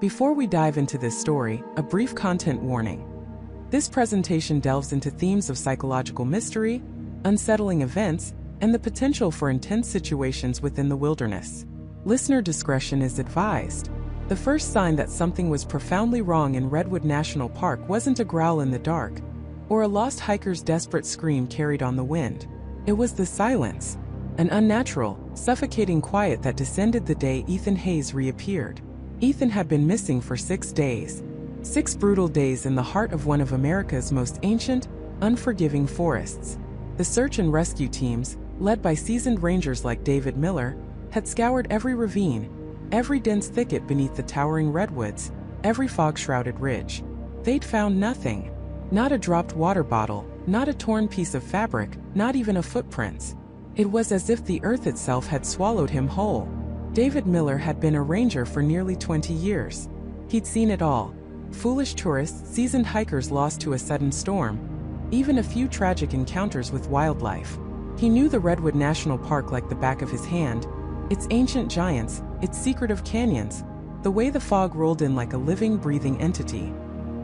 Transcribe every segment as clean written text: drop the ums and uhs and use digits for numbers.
Before we dive into this story, a brief content warning. This presentation delves into themes of psychological mystery, unsettling events, and the potential for intense situations within the wilderness. Listener discretion is advised. The first sign that something was profoundly wrong in Redwood National Park wasn't a growl in the dark, or a lost hiker's desperate scream carried on the wind. It was the silence, an unnatural, suffocating quiet that descended the day Ethan Hayes reappeared. Ethan had been missing for 6 days. 6 brutal days in the heart of one of America's most ancient, unforgiving forests. The search and rescue teams, led by seasoned rangers like David Miller, had scoured every ravine, every dense thicket beneath the towering redwoods, every fog-shrouded ridge. They'd found nothing. Not a dropped water bottle, not a torn piece of fabric, not even a footprint. It was as if the earth itself had swallowed him whole. David Miller had been a ranger for nearly 20 years. He'd seen it all. Foolish tourists, seasoned hikers lost to a sudden storm, even a few tragic encounters with wildlife. He knew the Redwood National Park like the back of his hand, its ancient giants, its secretive canyons, the way the fog rolled in like a living, breathing entity.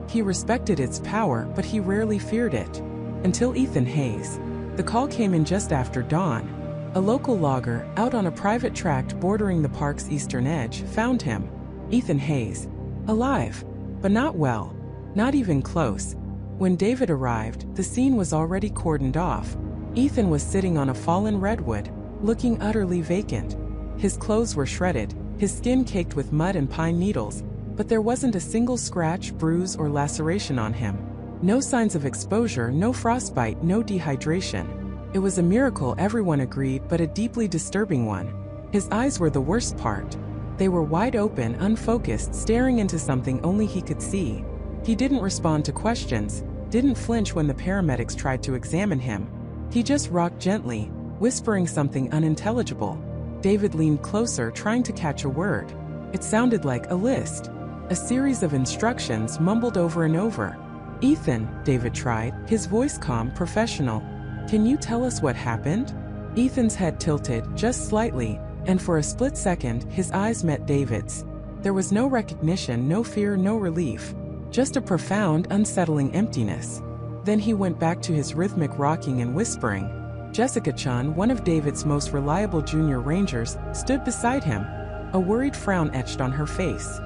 He respected its power, but he rarely feared it. Until Ethan Hayes. The call came in just after dawn. A local logger, out on a private tract bordering the park's eastern edge, found him. Ethan Hayes. Alive. But not well. Not even close. When David arrived, the scene was already cordoned off. Ethan was sitting on a fallen redwood, looking utterly vacant. His clothes were shredded, his skin caked with mud and pine needles, but there wasn't a single scratch, bruise, or laceration on him. No signs of exposure, no frostbite, no dehydration. It was a miracle, everyone agreed, but a deeply disturbing one. His eyes were the worst part. They were wide open, unfocused, staring into something only he could see. He didn't respond to questions, didn't flinch when the paramedics tried to examine him. He just rocked gently, whispering something unintelligible. David leaned closer, trying to catch a word. It sounded like a list. A series of instructions mumbled over and over. "Ethan," David tried, his voice calm, professional. "Can you tell us what happened?" Ethan's head tilted, just slightly, and for a split second, his eyes met David's. There was no recognition, no fear, no relief. Just a profound, unsettling emptiness. Then he went back to his rhythmic rocking and whispering. Jessica Chun, one of David's most reliable junior rangers, stood beside him, a worried frown etched on her face.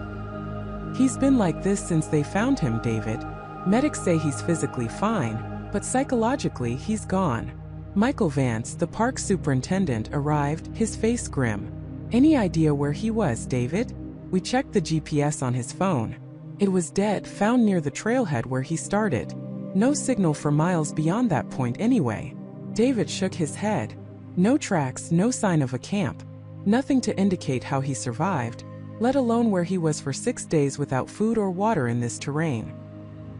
"He's been like this since they found him, David. Medics say he's physically fine, but psychologically he's gone." Michael Vance, the park superintendent, arrived, his face grim. "Any idea where he was, David?" "We checked the GPS on his phone. It was dead, found near the trailhead where he started. No signal for miles beyond that point anyway." David shook his head. No tracks, no sign of a camp. Nothing to indicate how he survived, let alone where he was for 6 days without food or water in this terrain.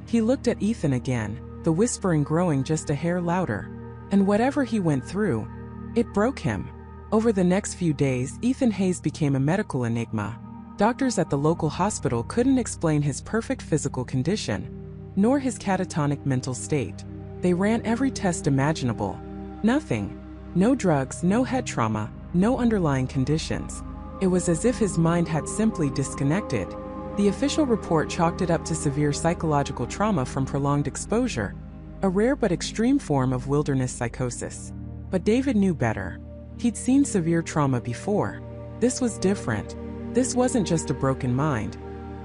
He looked at Ethan again, the whispering growing just a hair louder. And whatever he went through, it broke him. Over the next few days, Ethan Hayes became a medical enigma. Doctors at the local hospital couldn't explain his perfect physical condition, nor his catatonic mental state. They ran every test imaginable. Nothing. No drugs, no head trauma, no underlying conditions. It was as if his mind had simply disconnected. The official report chalked it up to severe psychological trauma from prolonged exposure, a rare but extreme form of wilderness psychosis. But David knew better. He'd seen severe trauma before. This was different. This wasn't just a broken mind.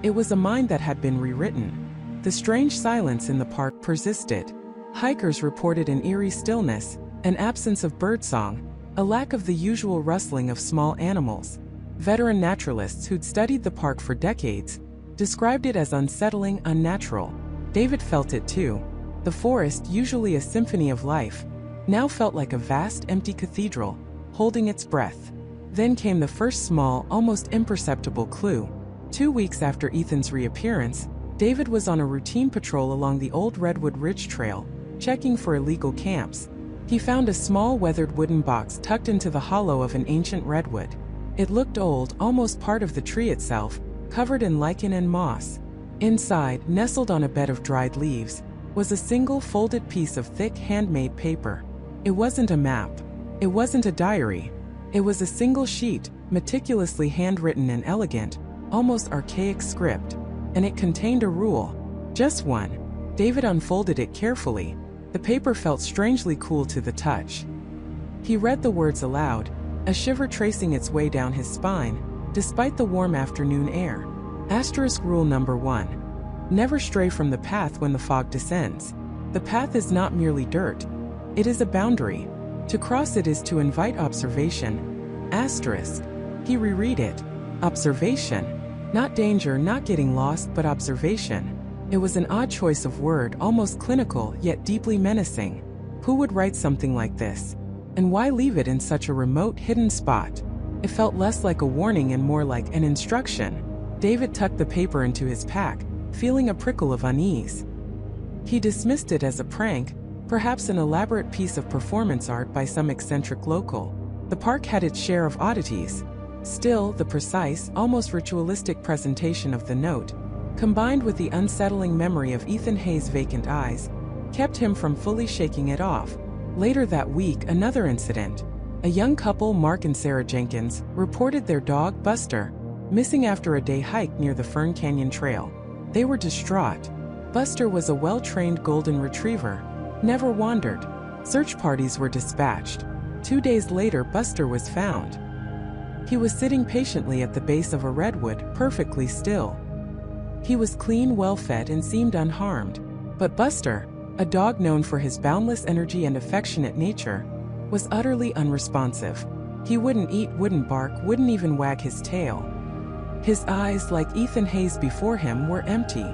It was a mind that had been rewritten. The strange silence in the park persisted. Hikers reported an eerie stillness, an absence of birdsong, a lack of the usual rustling of small animals. Veteran naturalists who'd studied the park for decades described it as unsettling, unnatural. David felt it too. The forest, usually a symphony of life, now felt like a vast, empty cathedral, holding its breath. Then came the first small, almost imperceptible clue. 2 weeks after Ethan's reappearance, David was on a routine patrol along the old Redwood Ridge Trail, checking for illegal camps. He found a small weathered wooden box tucked into the hollow of an ancient redwood. It looked old, almost part of the tree itself, covered in lichen and moss. Inside, nestled on a bed of dried leaves, was a single folded piece of thick handmade paper. It wasn't a map. It wasn't a diary. It was a single sheet, meticulously handwritten and elegant, almost archaic script, and it contained a rule. Just one. David unfolded it carefully. The paper felt strangely cool to the touch. He read the words aloud, a shiver tracing its way down his spine, despite the warm afternoon air. Asterisk rule number 1. Never stray from the path when the fog descends. The path is not merely dirt. It is a boundary. To cross it is to invite observation. Asterisk. He reread it. Observation. Not danger, not getting lost, but observation. It was an odd choice of word, almost clinical, yet deeply menacing. Who would write something like this? And why leave it in such a remote, hidden spot? It felt less like a warning and more like an instruction. David tucked the paper into his pack, feeling a prickle of unease. He dismissed it as a prank, perhaps an elaborate piece of performance art by some eccentric local. The park had its share of oddities. Still, the precise, almost ritualistic presentation of the note, combined with the unsettling memory of Ethan Hayes' vacant eyes, kept him from fully shaking it off. Later that week, another incident. A young couple, Mark and Sarah Jenkins, reported their dog, Buster, missing after a day hike near the Fern Canyon Trail. They were distraught. Buster was a well-trained golden retriever, never wandered. Search parties were dispatched. 2 days later, Buster was found. He was sitting patiently at the base of a redwood, perfectly still. He was clean, well-fed, and seemed unharmed. But Buster, a dog known for his boundless energy and affectionate nature, was utterly unresponsive. He wouldn't eat, wouldn't bark, wouldn't even wag his tail. His eyes, like Ethan Hayes before him, were empty.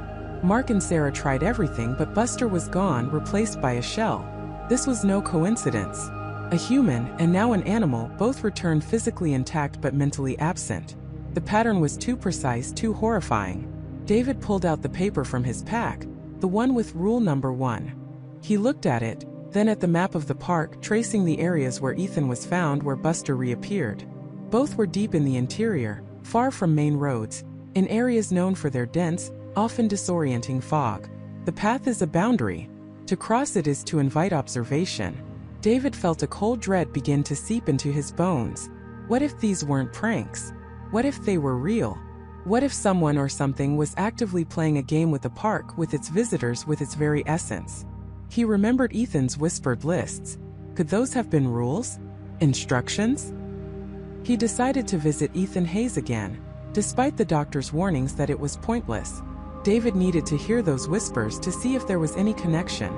Mark and Sarah tried everything, but Buster was gone, replaced by a shell. This was no coincidence. A human, and now an animal, both returned physically intact but mentally absent. The pattern was too precise, too horrifying. David pulled out the paper from his pack, the one with rule number 1. He looked at it, then at the map of the park, tracing the areas where Ethan was found, where Buster reappeared. Both were deep in the interior, far from main roads, in areas known for their dense, often disorienting fog. The path is a boundary. To cross it is to invite observation. David felt a cold dread begin to seep into his bones. What if these weren't pranks? What if they were real? What if someone or something was actively playing a game with the park, with its visitors, with its very essence? He remembered Ethan's whispered lists. Could those have been rules? Instructions? He decided to visit Ethan Hayes again, despite the doctor's warnings that it was pointless. David needed to hear those whispers to see if there was any connection.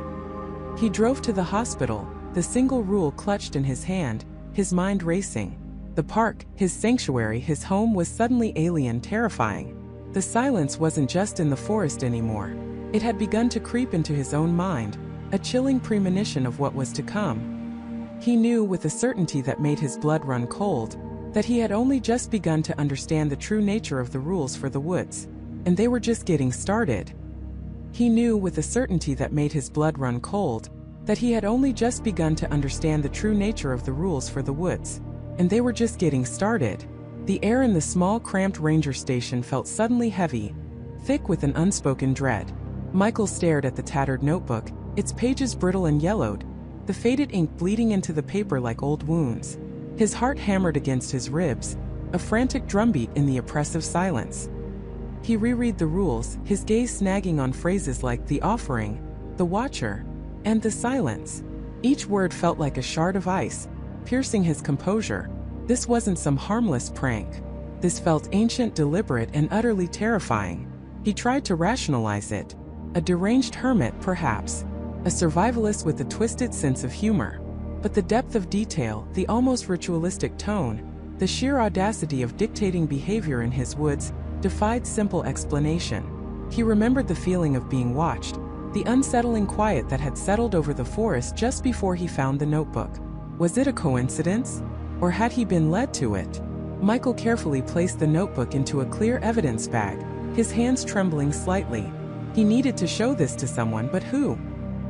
He drove to the hospital, the single rule clutched in his hand, his mind racing. The park, his sanctuary, his home, was suddenly alien, terrifying. The silence wasn't just in the forest anymore. It had begun to creep into his own mind, a chilling premonition of what was to come. He knew with a certainty that made his blood run cold, that he had only just begun to understand the true nature of the rules for the woods, and they were just getting started. He knew with a certainty that made his blood run cold, that he had only just begun to understand the true nature of the rules for the woods, and they were just getting started. The air in the small, cramped ranger station felt suddenly heavy, thick with an unspoken dread. Michael stared at the tattered notebook, its pages brittle and yellowed, the faded ink bleeding into the paper like old wounds. His heart hammered against his ribs, a frantic drumbeat in the oppressive silence. He reread the rules, his gaze snagging on phrases like the offering, the watcher, and the silence. Each word felt like a shard of ice, piercing his composure. This wasn't some harmless prank. This felt ancient, deliberate, and utterly terrifying. He tried to rationalize it. A deranged hermit, perhaps. A survivalist with a twisted sense of humor. But the depth of detail, the almost ritualistic tone, the sheer audacity of dictating behavior in his woods, defied simple explanation. He remembered the feeling of being watched, the unsettling quiet that had settled over the forest just before he found the notebook. Was it a coincidence? Or had he been led to it? Michael carefully placed the notebook into a clear evidence bag, his hands trembling slightly. He needed to show this to someone, but who?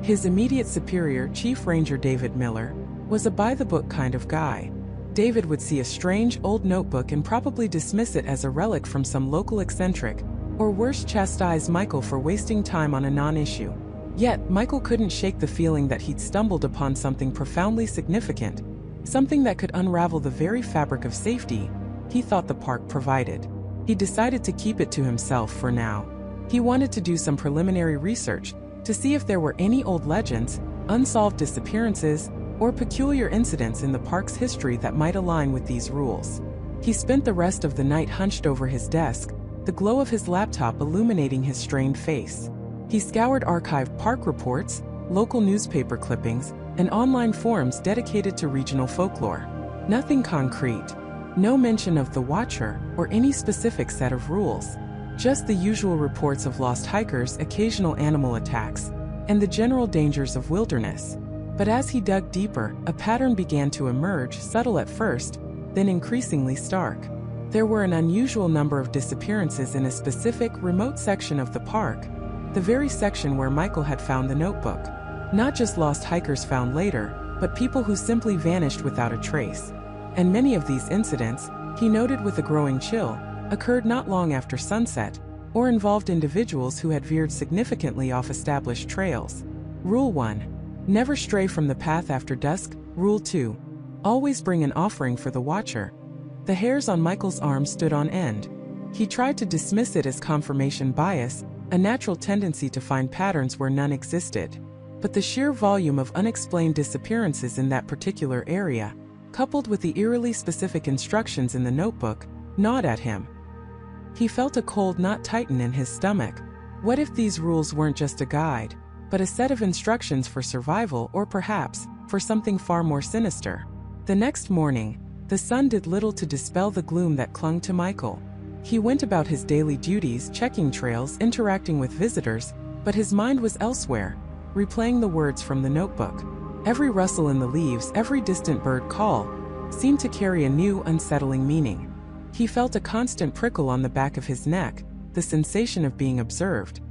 His immediate superior, Chief Ranger David Miller, was a by-the-book kind of guy. David would see a strange, old notebook and probably dismiss it as a relic from some local eccentric, or worse, chastise Michael for wasting time on a non-issue. Yet, Michael couldn't shake the feeling that he'd stumbled upon something profoundly significant, something that could unravel the very fabric of safety he thought the park provided. He decided to keep it to himself for now. He wanted to do some preliminary research to see if there were any old legends, unsolved disappearances, or peculiar incidents in the park's history that might align with these rules. He spent the rest of the night hunched over his desk, the glow of his laptop illuminating his strained face. He scoured archived park reports, local newspaper clippings, and online forums dedicated to regional folklore. Nothing concrete. No mention of the Watcher or any specific set of rules. Just the usual reports of lost hikers, occasional animal attacks, and the general dangers of wilderness. But as he dug deeper, a pattern began to emerge, subtle at first, then increasingly stark. There were an unusual number of disappearances in a specific, remote section of the park, the very section where Michael had found the notebook. Not just lost hikers found later, but people who simply vanished without a trace. And many of these incidents, he noted with a growing chill, occurred not long after sunset, or involved individuals who had veered significantly off established trails. Rule 1. Never stray from the path after dusk. Rule 2. Always bring an offering for the Watcher. The hairs on Michael's arm stood on end. He tried to dismiss it as confirmation bias, a natural tendency to find patterns where none existed. But the sheer volume of unexplained disappearances in that particular area, coupled with the eerily specific instructions in the notebook, gnawed at him. He felt a cold knot tighten in his stomach. What if these rules weren't just a guide, but a set of instructions for survival, or perhaps, for something far more sinister? The next morning, the sun did little to dispel the gloom that clung to Michael. He went about his daily duties, checking trails, interacting with visitors, but his mind was elsewhere, replaying the words from the notebook. Every rustle in the leaves, every distant bird call, seemed to carry a new, unsettling meaning. He felt a constant prickle on the back of his neck, the sensation of being observed.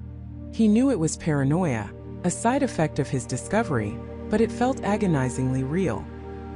He knew it was paranoia, a side effect of his discovery, but it felt agonizingly real.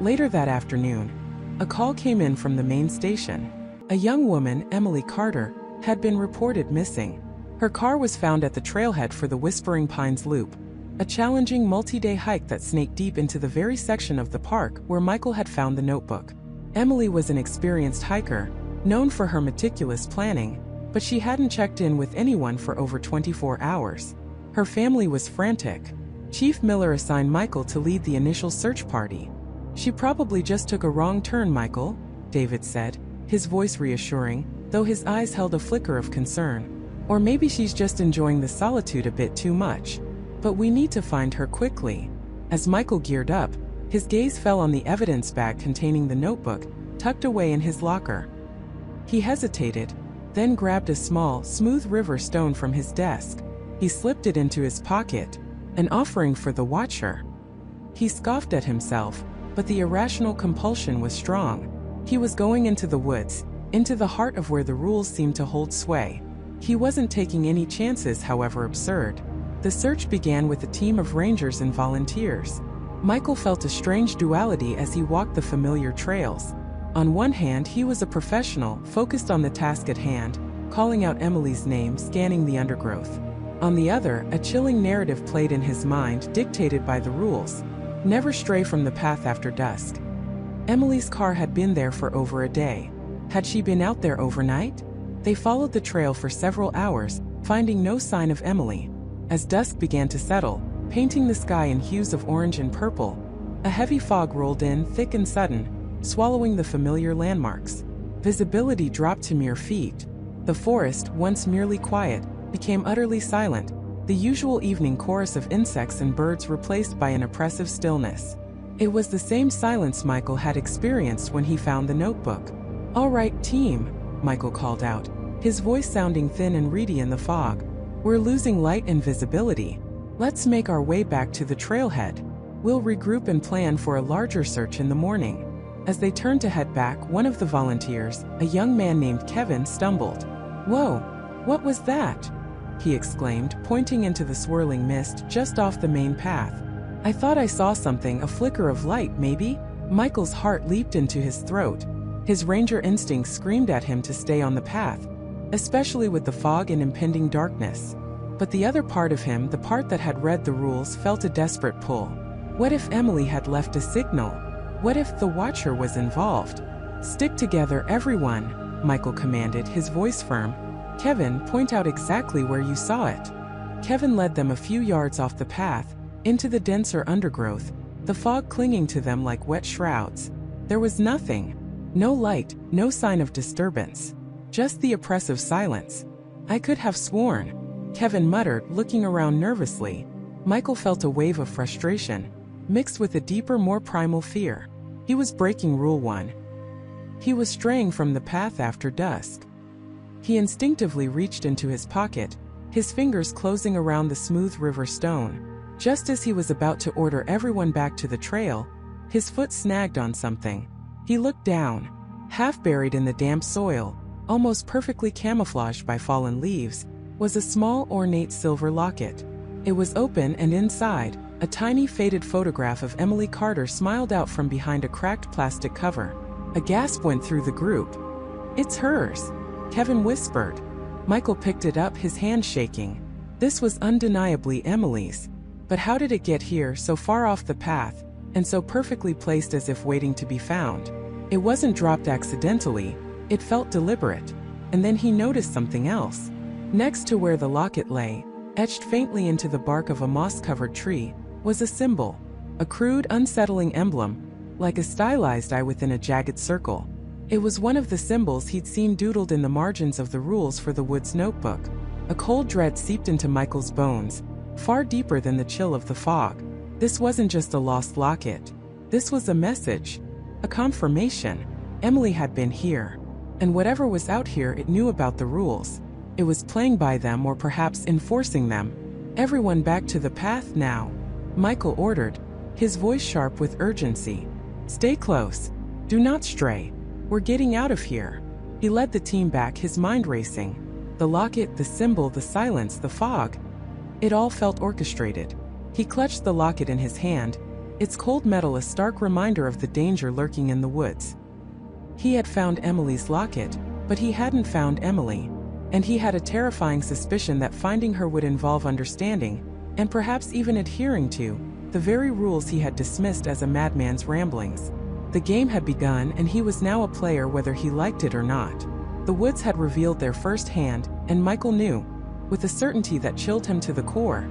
Later that afternoon, a call came in from the main station. A young woman, Emily Carter, had been reported missing. Her car was found at the trailhead for the Whispering Pines Loop, a challenging multi-day hike that snaked deep into the very section of the park where Michael had found the notebook. Emily was an experienced hiker, known for her meticulous planning, but she hadn't checked in with anyone for over 24 hours. Her family was frantic. Chief Miller assigned Michael to lead the initial search party. "She probably just took a wrong turn, Michael," David said, his voice reassuring, though his eyes held a flicker of concern. "Or maybe she's just enjoying the solitude a bit too much. But we need to find her quickly." As Michael geared up, his gaze fell on the evidence bag containing the notebook, tucked away in his locker. He hesitated, then grabbed a small, smooth river stone from his desk. He slipped it into his pocket, an offering for the Watcher. He scoffed at himself, but the irrational compulsion was strong. He was going into the woods, into the heart of where the rules seemed to hold sway. He wasn't taking any chances, however absurd. The search began with a team of rangers and volunteers. Michael felt a strange duality as he walked the familiar trails. On one hand, he was a professional, focused on the task at hand, calling out Emily's name, scanning the undergrowth. On the other, a chilling narrative played in his mind, dictated by the rules. Never stray from the path after dusk. Emily's car had been there for over a day. Had she been out there overnight? They followed the trail for several hours, finding no sign of Emily. As dusk began to settle, painting the sky in hues of orange and purple, a heavy fog rolled in, thick and sudden, swallowing the familiar landmarks. Visibility dropped to mere feet. The forest, once merely quiet, became utterly silent, the usual evening chorus of insects and birds replaced by an oppressive stillness. It was the same silence Michael had experienced when he found the notebook. "All right, team," Michael called out, his voice sounding thin and reedy in the fog. "We're losing light and visibility. Let's make our way back to the trailhead. We'll regroup and plan for a larger search in the morning." As they turned to head back, one of the volunteers, a young man named Kevin, stumbled. "Whoa, what was that?" he exclaimed, pointing into the swirling mist just off the main path. "I thought I saw something, a flicker of light, maybe?" Michael's heart leaped into his throat. His ranger instinct screamed at him to stay on the path, especially with the fog and impending darkness. But the other part of him, the part that had read the rules, felt a desperate pull. What if Emily had left a signal? What if the Watcher was involved? "Stick together, everyone," Michael commanded, his voice firm. "Kevin, point out exactly where you saw it." Kevin led them a few yards off the path, into the denser undergrowth, the fog clinging to them like wet shrouds. There was nothing. No light, no sign of disturbance. Just the oppressive silence. "I could have sworn," Kevin muttered, looking around nervously. Michael felt a wave of frustration, mixed with a deeper, more primal fear. He was breaking Rule 1. He was straying from the path after dusk. He instinctively reached into his pocket, his fingers closing around the smooth river stone. Just as he was about to order everyone back to the trail, his foot snagged on something. He looked down. Half buried in the damp soil, almost perfectly camouflaged by fallen leaves, was a small, ornate silver locket. It was open, and inside, a tiny faded photograph of Emily Carter smiled out from behind a cracked plastic cover. A gasp went through the group. "It's hers," Kevin whispered. Michael picked it up, his hand shaking. This was undeniably Emily's. But how did it get here, so far off the path, and so perfectly placed as if waiting to be found? It wasn't dropped accidentally, it felt deliberate. And then he noticed something else. Next to where the locket lay, etched faintly into the bark of a moss-covered tree, was a symbol. A crude, unsettling emblem, like a stylized eye within a jagged circle. It was one of the symbols he'd seen doodled in the margins of the rules for the Woods notebook. A cold dread seeped into Michael's bones, far deeper than the chill of the fog. This wasn't just a lost locket. This was a message. A confirmation. Emily had been here. And whatever was out here, it knew about the rules. It was playing by them, or perhaps enforcing them. "Everyone back to the path now," Michael ordered, his voice sharp with urgency. "Stay close. Do not stray. We're getting out of here." He led the team back, his mind racing. The locket, the symbol, the silence, the fog. It all felt orchestrated. He clutched the locket in his hand, its cold metal a stark reminder of the danger lurking in the woods. He had found Emily's locket, but he hadn't found Emily. And he had a terrifying suspicion that finding her would involve understanding, and perhaps even adhering to, the very rules he had dismissed as a madman's ramblings. The game had begun, and he was now a player whether he liked it or not. The woods had revealed their first hand, and Michael knew, with a certainty that chilled him to the core,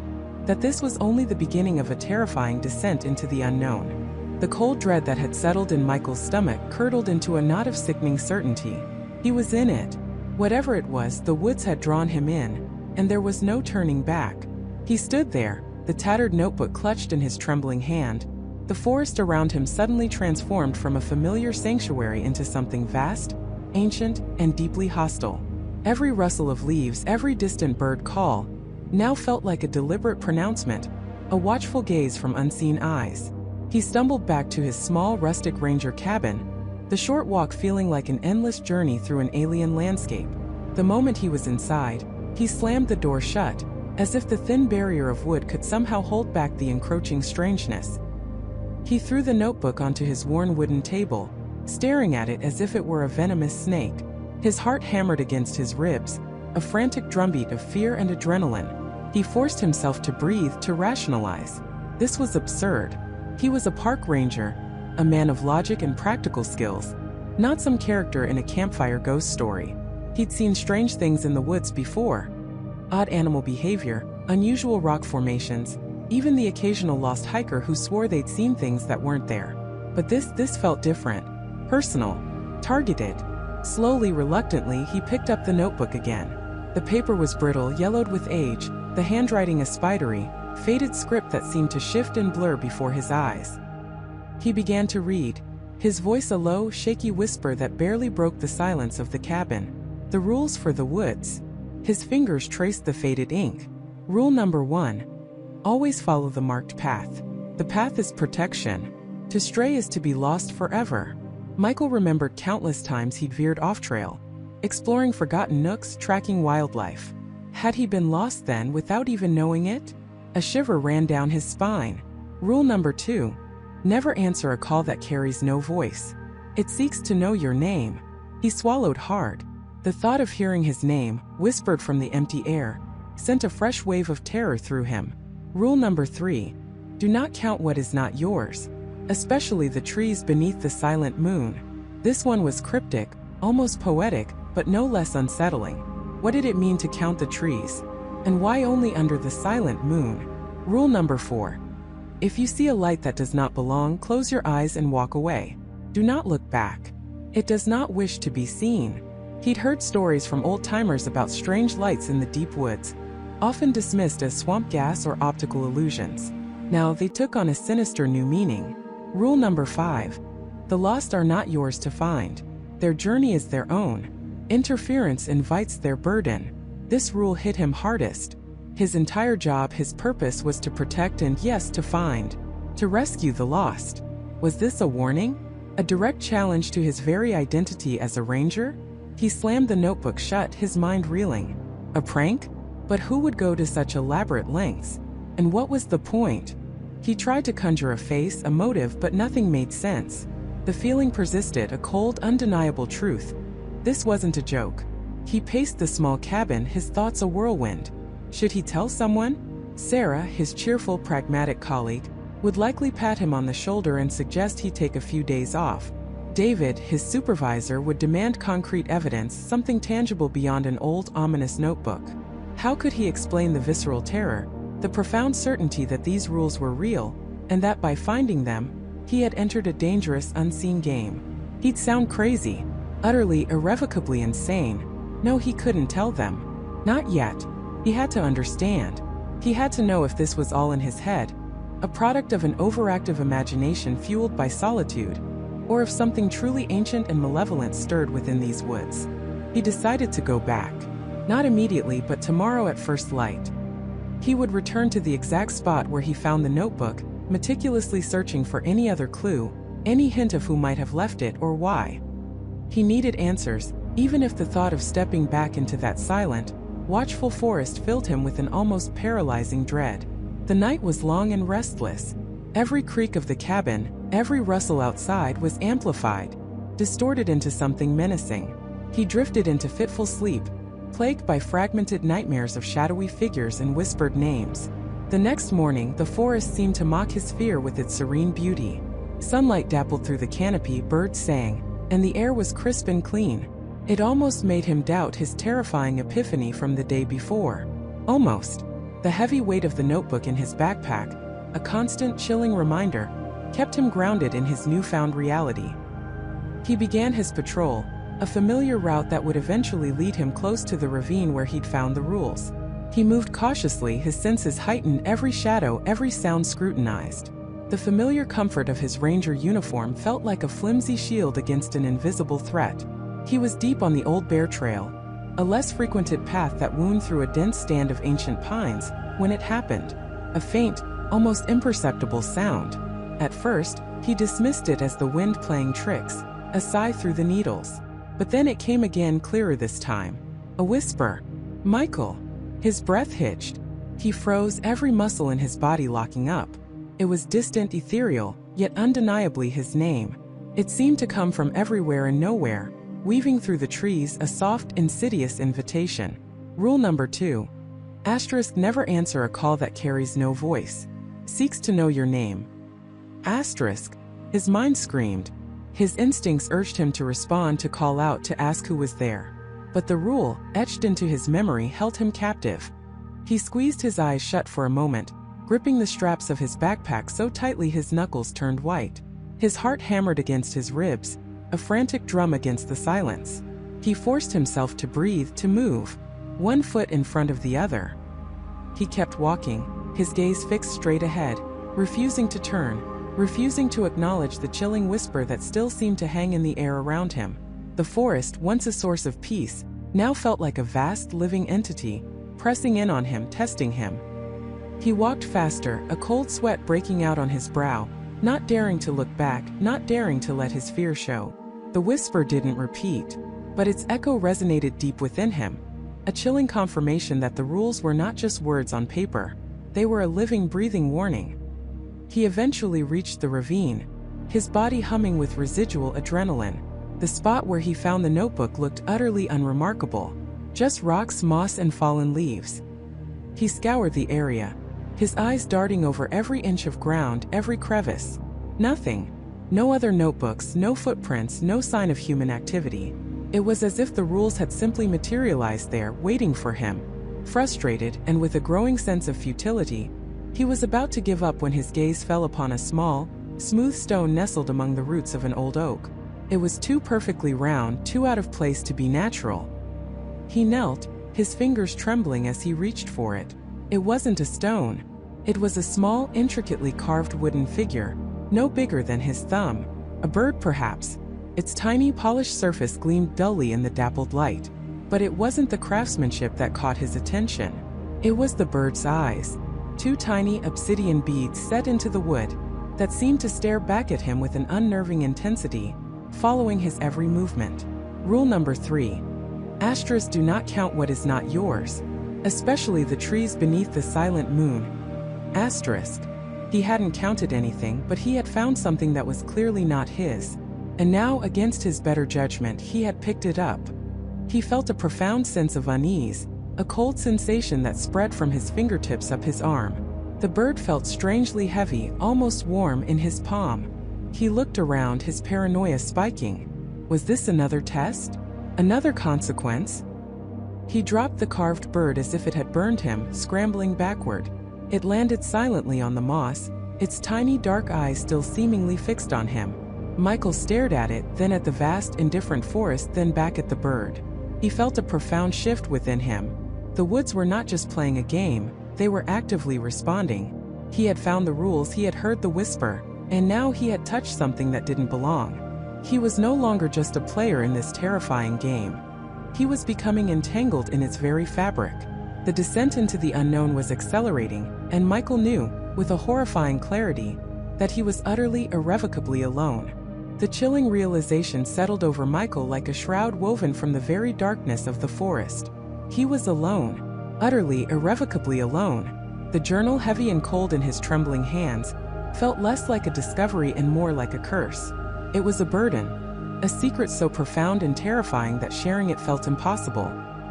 that this was only the beginning of a terrifying descent into the unknown. The cold dread that had settled in Michael's stomach curdled into a knot of sickening certainty. He was in it. Whatever it was, the woods had drawn him in, and there was no turning back. He stood there, the tattered notebook clutched in his trembling hand. The forest around him suddenly transformed from a familiar sanctuary into something vast, ancient, and deeply hostile. Every rustle of leaves, every distant bird call, now felt like a deliberate pronouncement, a watchful gaze from unseen eyes. He stumbled back to his small, rustic ranger cabin, the short walk feeling like an endless journey through an alien landscape. The moment he was inside, he slammed the door shut, as if the thin barrier of wood could somehow hold back the encroaching strangeness. He threw the notebook onto his worn wooden table, staring at it as if it were a venomous snake. His heart hammered against his ribs, a frantic drumbeat of fear and adrenaline. He forced himself to breathe, to rationalize. This was absurd. He was a park ranger, a man of logic and practical skills, not some character in a campfire ghost story. He'd seen strange things in the woods before. Odd animal behavior, unusual rock formations, even the occasional lost hiker who swore they'd seen things that weren't there. But this felt different. Personal. Targeted. Slowly, reluctantly, he picked up the notebook again. The paper was brittle, yellowed with age, the handwriting a spidery, faded script that seemed to shift and blur before his eyes. He began to read, his voice a low, shaky whisper that barely broke the silence of the cabin. The rules for the woods. His fingers traced the faded ink. Rule number 1. Always follow the marked path. The path is protection. To stray is to be lost forever. Michael remembered countless times he'd veered off trail, exploring forgotten nooks, tracking wildlife. Had he been lost then without even knowing it? A shiver ran down his spine. Rule number 2. Never answer a call that carries no voice. It seeks to know your name. He swallowed hard. The thought of hearing his name, whispered from the empty air, sent a fresh wave of terror through him. Rule number 3. Do not count what is not yours, especially the trees beneath the silent moon. This one was cryptic, almost poetic, but no less unsettling. What did it mean to count the trees? And why only under the silent moon? Rule number 4. If you see a light that does not belong, close your eyes and walk away. Do not look back. It does not wish to be seen. He'd heard stories from old-timers about strange lights in the deep woods, often dismissed as swamp gas or optical illusions. Now they took on a sinister new meaning. Rule number 5. The lost are not yours to find. Their journey is their own. Interference invites their burden. This rule hit him hardest. His entire job, his purpose was to protect and, yes, to find, to rescue the lost. Was this a warning? A direct challenge to his very identity as a ranger? He slammed the notebook shut, his mind reeling. A prank? But who would go to such elaborate lengths? And what was the point? He tried to conjure a face, a motive, but nothing made sense. The feeling persisted, a cold, undeniable truth. This wasn't a joke. He paced the small cabin, his thoughts a whirlwind. Should he tell someone? Sarah, his cheerful, pragmatic colleague, would likely pat him on the shoulder and suggest he take a few days off. David, his supervisor, would demand concrete evidence, something tangible beyond an old, ominous notebook. How could he explain the visceral terror, the profound certainty that these rules were real, and that by finding them, he had entered a dangerous, unseen game? He'd sound crazy, utterly, irrevocably insane. No, he couldn't tell them. Not yet. He had to understand. He had to know if this was all in his head, a product of an overactive imagination fueled by solitude, or if something truly ancient and malevolent stirred within these woods. He decided to go back. Not immediately, but tomorrow at first light. He would return to the exact spot where he found the notebook, meticulously searching for any other clue, any hint of who might have left it or why. He needed answers, even if the thought of stepping back into that silent, watchful forest filled him with an almost paralyzing dread. The night was long and restless. Every creak of the cabin, every rustle outside was amplified, distorted into something menacing. He drifted into fitful sleep, plagued by fragmented nightmares of shadowy figures and whispered names. The next morning, the forest seemed to mock his fear with its serene beauty. Sunlight dappled through the canopy, birds sang, and the air was crisp and clean. It almost made him doubt his terrifying epiphany from the day before. Almost. The heavy weight of the notebook in his backpack, a constant, chilling reminder, kept him grounded in his newfound reality. He began his patrol, a familiar route that would eventually lead him close to the ravine where he'd found the rules. He moved cautiously, his senses heightened, every shadow, every sound scrutinized. The familiar comfort of his ranger uniform felt like a flimsy shield against an invisible threat. He was deep on the old bear trail, a less frequented path that wound through a dense stand of ancient pines, when it happened. A faint, almost imperceptible sound. At first, he dismissed it as the wind playing tricks, a sigh through the needles. But then it came again, clearer this time. A whisper. Michael. His breath hitched. He froze, every muscle in his body locking up. It was distant, ethereal, yet undeniably his name. It seemed to come from everywhere and nowhere, weaving through the trees, a soft, insidious invitation. Rule number 2. Asterisk: never answer a call that carries no voice. Seeks to know your name. Asterisk. His mind screamed. His instincts urged him to respond, to call out, to ask who was there. But the rule, etched into his memory, held him captive. He squeezed his eyes shut for a moment, gripping the straps of his backpack so tightly his knuckles turned white. His heart hammered against his ribs, a frantic drum against the silence. He forced himself to breathe, to move, one foot in front of the other. He kept walking, his gaze fixed straight ahead, refusing to turn, refusing to acknowledge the chilling whisper that still seemed to hang in the air around him. The forest, once a source of peace, now felt like a vast, living entity, pressing in on him, testing him. He walked faster, a cold sweat breaking out on his brow, not daring to look back, not daring to let his fear show. The whisper didn't repeat, but its echo resonated deep within him, a chilling confirmation that the rules were not just words on paper, they were a living, breathing warning. He eventually reached the ravine, his body humming with residual adrenaline. The spot where he found the notebook looked utterly unremarkable, just rocks, moss, and fallen leaves. He scoured the area, his eyes darting over every inch of ground, every crevice. Nothing. No other notebooks, no footprints, no sign of human activity. It was as if the rules had simply materialized there, waiting for him. Frustrated, and with a growing sense of futility, he was about to give up when his gaze fell upon a small, smooth stone nestled among the roots of an old oak. It was too perfectly round, too out of place to be natural. He knelt, his fingers trembling as he reached for it. It wasn't a stone. It was a small, intricately carved wooden figure, no bigger than his thumb. A bird, perhaps. Its tiny, polished surface gleamed dully in the dappled light. But it wasn't the craftsmanship that caught his attention. It was the bird's eyes. Two tiny obsidian beads set into the wood that seemed to stare back at him with an unnerving intensity, following his every movement. Rule number 3. Asterisk: do not count what is not yours, especially the trees beneath the silent moon. Asterisk. He hadn't counted anything, but he had found something that was clearly not his. And now, against his better judgment, he had picked it up. He felt a profound sense of unease, a cold sensation that spread from his fingertips up his arm. The bird felt strangely heavy, almost warm in his palm. He looked around, his paranoia spiking. Was this another test? Another consequence? He dropped the carved bird as if it had burned him, scrambling backward. It landed silently on the moss, its tiny dark eyes still seemingly fixed on him. Michael stared at it, then at the vast, indifferent forest, then back at the bird. He felt a profound shift within him. The woods were not just playing a game, they were actively responding. He had found the rules, he had heard the whisper, and now he had touched something that didn't belong. He was no longer just a player in this terrifying game. He was becoming entangled in its very fabric. The descent into the unknown was accelerating, and Michael knew, with a horrifying clarity, that he was utterly, irrevocably alone. The chilling realization settled over Michael like a shroud woven from the very darkness of the forest. He was alone, utterly, irrevocably alone. The journal, heavy and cold in his trembling hands, felt less like a discovery and more like a curse. It was a burden, a secret so profound and terrifying that sharing it felt impossible.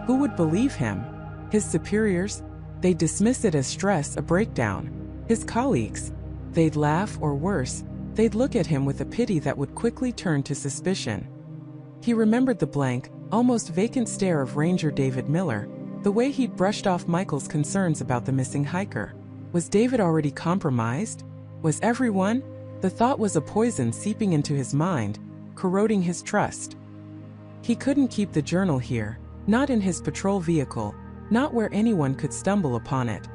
Who would believe him? His superiors? They'd dismiss it as stress, a breakdown. His colleagues? They'd laugh, or worse, they'd look at him with a pity that would quickly turn to suspicion. He remembered the blank, almost vacant stare of Ranger David Miller, the way he'd brushed off Michael's concerns about the missing hiker. Was David already compromised? Was everyone? The thought was a poison seeping into his mind, corroding his trust. He couldn't keep the journal here, not in his patrol vehicle, not where anyone could stumble upon it.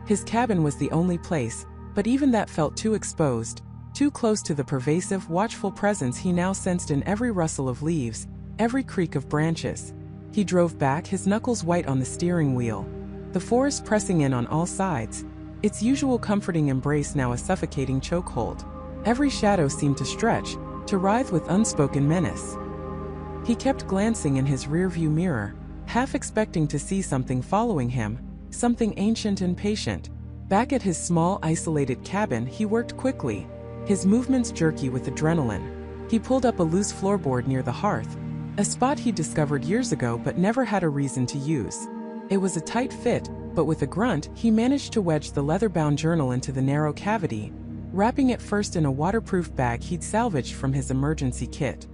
His cabin was the only place, but even that felt too exposed, too close to the pervasive, watchful presence he now sensed in every rustle of leaves, every creak of branches. He drove back, his knuckles white on the steering wheel, the forest pressing in on all sides, its usual comforting embrace now a suffocating chokehold. Every shadow seemed to stretch, to writhe with unspoken menace. He kept glancing in his rearview mirror, half expecting to see something following him, something ancient and patient. Back at his small, isolated cabin, he worked quickly, his movements jerky with adrenaline. He pulled up a loose floorboard near the hearth, a spot he discovered years ago but never had a reason to use. It was a tight fit, but with a grunt, he managed to wedge the leather-bound journal into the narrow cavity, wrapping it first in a waterproof bag he'd salvaged from his emergency kit.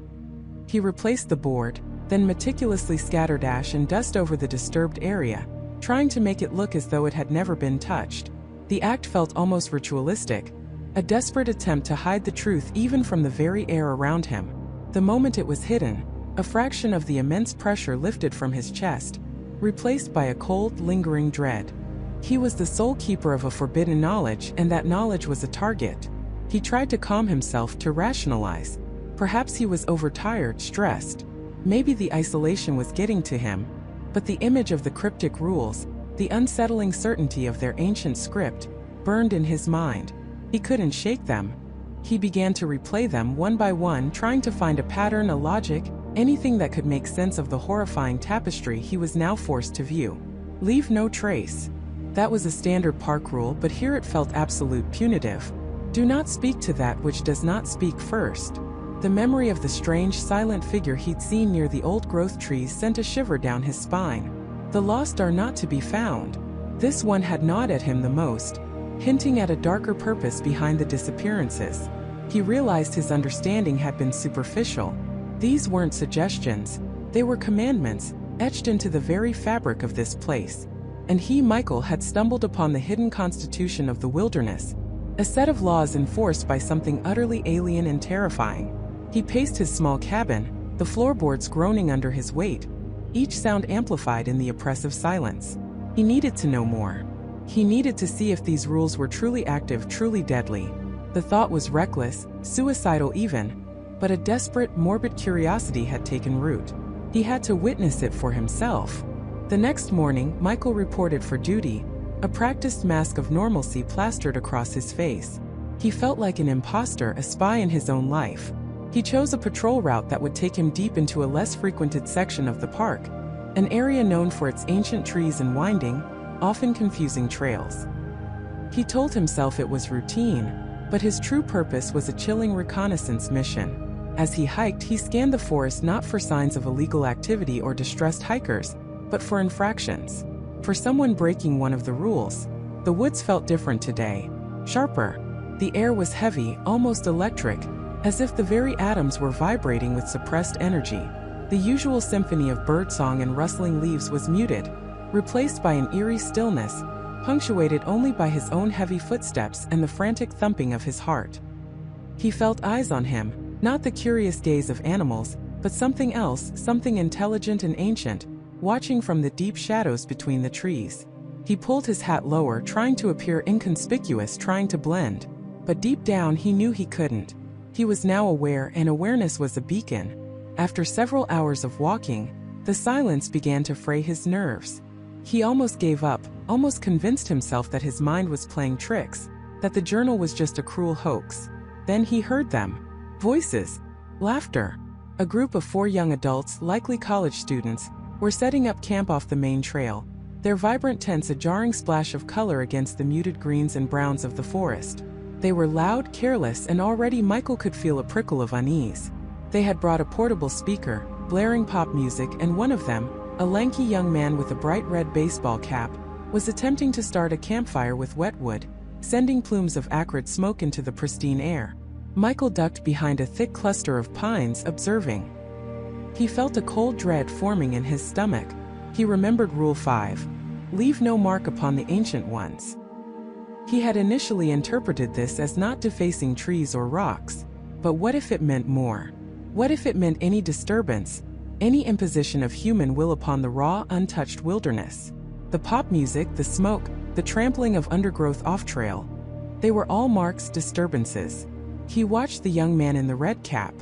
He replaced the board, then meticulously scattered ash and dust over the disturbed area, trying to make it look as though it had never been touched. The act felt almost ritualistic, a desperate attempt to hide the truth even from the very air around him. The moment it was hidden, a fraction of the immense pressure lifted from his chest, replaced by a cold, lingering dread. He was the sole keeper of a forbidden knowledge, and that knowledge was a target. He tried to calm himself, to rationalize. Perhaps he was overtired, stressed. Maybe the isolation was getting to him. But the image of the cryptic rules, the unsettling certainty of their ancient script, burned in his mind. He couldn't shake them. He began to replay them one by one, trying to find a pattern, a logic, anything that could make sense of the horrifying tapestry he was now forced to view. Leave no trace. That was a standard park rule, but here it felt absolute, punitive. Do not speak to that which does not speak first. The memory of the strange, silent figure he'd seen near the old-growth trees sent a shiver down his spine. The lost are not to be found. This one had gnawed at him the most, hinting at a darker purpose behind the disappearances. He realized his understanding had been superficial. These weren't suggestions. They were commandments, etched into the very fabric of this place. And he, Michael, had stumbled upon the hidden constitution of the wilderness, a set of laws enforced by something utterly alien and terrifying. He paced his small cabin, the floorboards groaning under his weight, each sound amplified in the oppressive silence. He needed to know more. He needed to see if these rules were truly active, truly deadly. The thought was reckless, suicidal even, but a desperate, morbid curiosity had taken root. He had to witness it for himself. The next morning, Michael reported for duty, a practiced mask of normalcy plastered across his face. He felt like an imposter, a spy in his own life. He chose a patrol route that would take him deep into a less frequented section of the park, an area known for its ancient trees and winding, often confusing trails. He told himself it was routine, but his true purpose was a chilling reconnaissance mission. As he hiked, he scanned the forest not for signs of illegal activity or distressed hikers, but for infractions. For someone breaking one of the rules. The woods felt different today, sharper. The air was heavy, almost electric, as if the very atoms were vibrating with suppressed energy. The usual symphony of birdsong and rustling leaves was muted, replaced by an eerie stillness, punctuated only by his own heavy footsteps and the frantic thumping of his heart. He felt eyes on him, not the curious gaze of animals, but something else, something intelligent and ancient, watching from the deep shadows between the trees. He pulled his hat lower, trying to appear inconspicuous, trying to blend. But deep down he knew he couldn't. He was now aware, and awareness was a beacon. After several hours of walking, the silence began to fray his nerves. He almost gave up, almost convinced himself that his mind was playing tricks, that the journal was just a cruel hoax. Then he heard them. Voices. Laughter. A group of 4 young adults, likely college students, were setting up camp off the main trail, their vibrant tents a jarring splash of color against the muted greens and browns of the forest. They were loud, careless, and already Michael could feel a prickle of unease. They had brought a portable speaker, blaring pop music, and one of them, a lanky young man with a bright red baseball cap, was attempting to start a campfire with wet wood, sending plumes of acrid smoke into the pristine air. Michael ducked behind a thick cluster of pines, observing. He felt a cold dread forming in his stomach. He remembered Rule 5. Leave no mark upon the ancient ones. He had initially interpreted this as not defacing trees or rocks. But what if it meant more? What if it meant any disturbance, any imposition of human will upon the raw, untouched wilderness? The pop music, the smoke, the trampling of undergrowth off-trail. They were all marks, disturbances. He watched the young man in the red cap.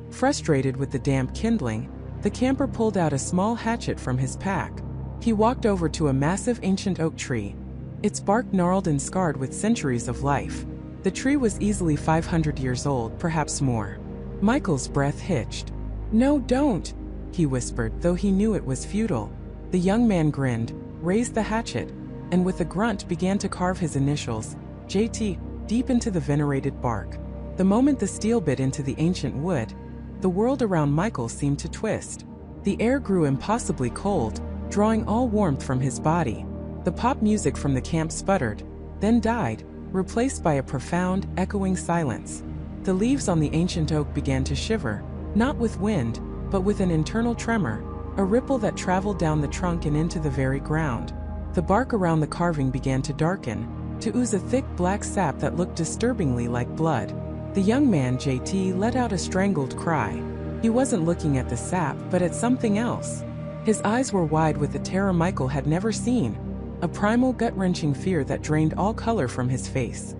Frustrated with the damp kindling, the camper pulled out a small hatchet from his pack. He walked over to a massive ancient oak tree, its bark gnarled and scarred with centuries of life. The tree was easily 500 years old, perhaps more. Michael's breath hitched. "No, don't," he whispered, though he knew it was futile. The young man grinned, raised the hatchet, and with a grunt began to carve his initials, JT, deep into the venerated bark. The moment the steel bit into the ancient wood, the world around Michael seemed to twist. The air grew impossibly cold, drawing all warmth from his body. The pop music from the camp sputtered, then died, replaced by a profound, echoing silence. The leaves on the ancient oak began to shiver, not with wind, but with an internal tremor, a ripple that traveled down the trunk and into the very ground. The bark around the carving began to darken, to ooze a thick black sap that looked disturbingly like blood. The young man, JT, let out a strangled cry. He wasn't looking at the sap, but at something else. His eyes were wide with a terror Michael had never seen, a primal, gut-wrenching fear that drained all color from his face.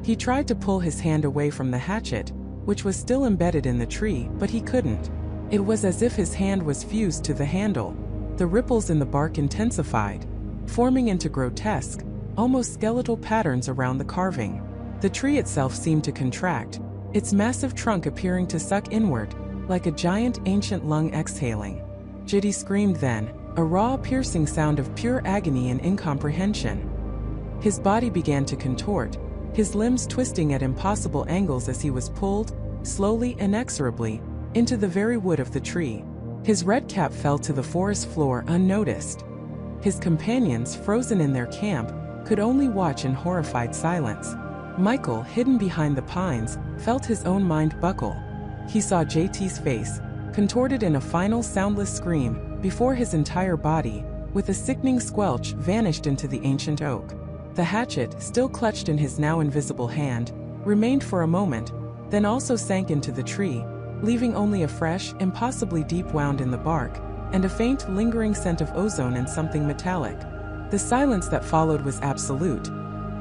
He tried to pull his hand away from the hatchet, which was still embedded in the tree, but he couldn't. It was as if his hand was fused to the handle. The ripples in the bark intensified, forming into grotesque, almost skeletal patterns around the carving. The tree itself seemed to contract, its massive trunk appearing to suck inward, like a giant ancient lung exhaling. JT screamed then, a raw, piercing sound of pure agony and incomprehension. His body began to contort, his limbs twisting at impossible angles as he was pulled, slowly, inexorably, into the very wood of the tree. His red cap fell to the forest floor unnoticed. His companions, frozen in their camp, could only watch in horrified silence. Michael, hidden behind the pines, felt his own mind buckle. He saw JT's face, contorted in a final soundless scream, before his entire body, with a sickening squelch, vanished into the ancient oak. The hatchet, still clutched in his now invisible hand, remained for a moment, then also sank into the tree, leaving only a fresh, impossibly deep wound in the bark, and a faint, lingering scent of ozone and something metallic. The silence that followed was absolute,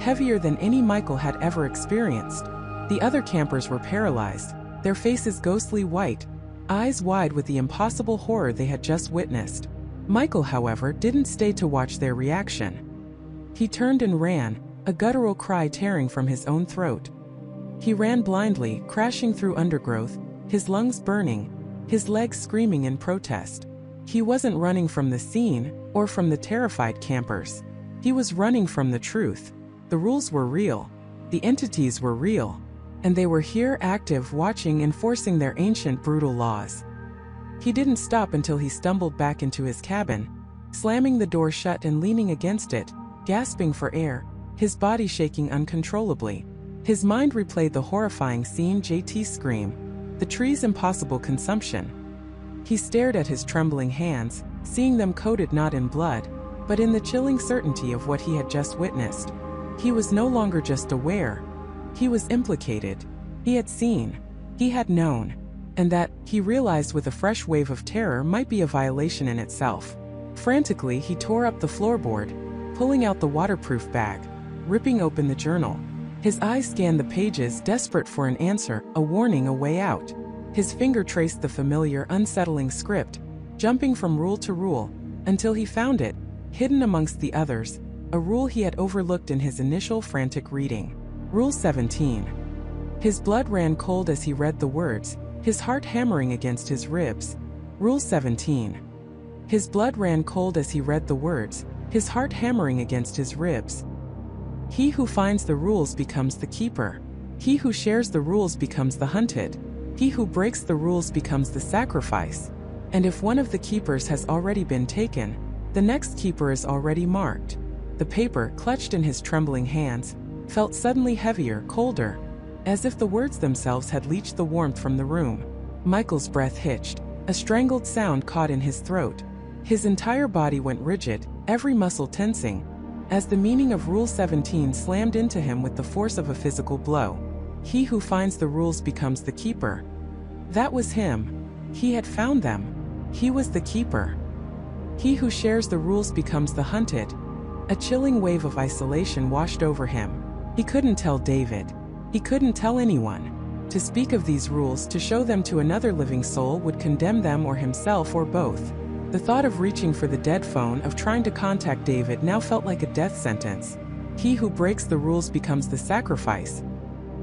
heavier than any Michael had ever experienced. The other campers were paralyzed, their faces ghostly white, eyes wide with the impossible horror they had just witnessed. Michael, however, didn't stay to watch their reaction. He turned and ran, a guttural cry tearing from his own throat. He ran blindly, crashing through undergrowth, his lungs burning, his legs screaming in protest. He wasn't running from the scene, or from the terrified campers. He was running from the truth. The rules were real. The entities were real. And they were here, active, watching, enforcing their ancient, brutal laws. He didn't stop until he stumbled back into his cabin, slamming the door shut and leaning against it, gasping for air, his body shaking uncontrollably. His mind replayed the horrifying scene, JT's scream, the tree's impossible consumption. He stared at his trembling hands, seeing them coated not in blood, but in the chilling certainty of what he had just witnessed. He was no longer just aware. He was implicated. He had seen. He had known. And that, he realized with a fresh wave of terror, might be a violation in itself. Frantically, he tore up the floorboard, pulling out the waterproof bag, ripping open the journal. His eyes scanned the pages, desperate for an answer, a warning, a way out. His finger traced the familiar, unsettling script, jumping from rule to rule, until he found it, hidden amongst the others, a rule he had overlooked in his initial frantic reading. Rule 17. His blood ran cold as he read the words, his heart hammering against his ribs. Rule 17. His blood ran cold as he read the words, his heart hammering against his ribs. He who finds the rules becomes the keeper. He who shares the rules becomes the hunted. He who breaks the rules becomes the sacrifice. And if one of the keepers has already been taken, the next keeper is already marked. The paper, clutched in his trembling hands, felt suddenly heavier, colder, as if the words themselves had leached the warmth from the room. Michael's breath hitched, a strangled sound caught in his throat. His entire body went rigid, every muscle tensing, as the meaning of Rule 17 slammed into him with the force of a physical blow. He who finds the rules becomes the keeper. That was him. He had found them. He was the keeper. He who shares the rules becomes the hunted. A chilling wave of isolation washed over him. He couldn't tell David. He couldn't tell anyone. To speak of these rules, to show them to another living soul, would condemn them or himself or both. The thought of reaching for the dead phone, of trying to contact David, now felt like a death sentence. He who breaks the rules becomes the sacrifice.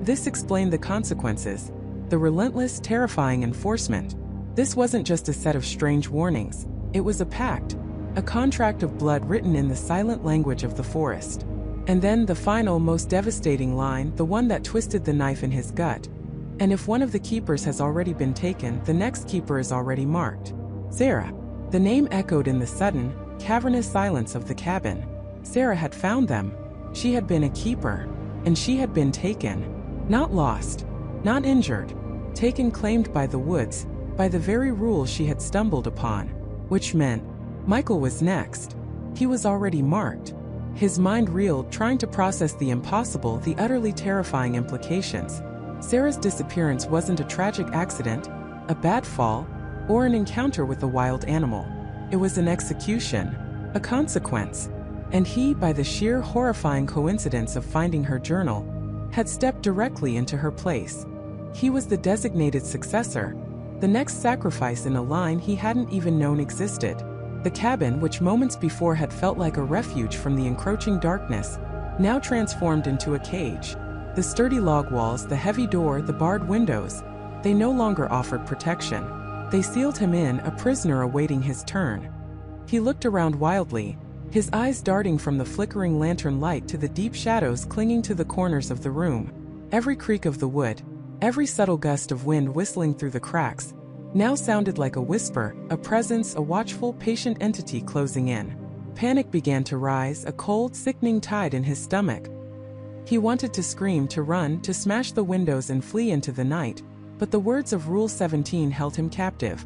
This explained the consequences. The relentless, terrifying enforcement. This wasn't just a set of strange warnings. It was a pact. A contract of blood written in the silent language of the forest. And then the final, most devastating line, the one that twisted the knife in his gut. And if one of the keepers has already been taken, the next keeper is already marked. Sarah. The name echoed in the sudden, cavernous silence of the cabin. Sarah had found them. She had been a keeper. And she had been taken. Not lost. Not injured. Taken, claimed by the woods, by the very rules she had stumbled upon. Which meant, Michael was next. He was already marked. His mind reeled, trying to process the impossible, the utterly terrifying implications. Sarah's disappearance wasn't a tragic accident, a bad fall, or an encounter with a wild animal. It was an execution, a consequence. And he, by the sheer horrifying coincidence of finding her journal, had stepped directly into her place. He was the designated successor, the next sacrifice in a line he hadn't even known existed. The cabin, which moments before had felt like a refuge from the encroaching darkness, now transformed into a cage. The sturdy log walls, the heavy door, the barred windows, they no longer offered protection. They sealed him in, a prisoner awaiting his turn. He looked around wildly, his eyes darting from the flickering lantern light to the deep shadows clinging to the corners of the room. Every creak of the wood, every subtle gust of wind whistling through the cracks, now sounded like a whisper, a presence, a watchful, patient entity closing in. Panic began to rise, a cold, sickening tide in his stomach. He wanted to scream, to run, to smash the windows and flee into the night, but the words of Rule 17 held him captive.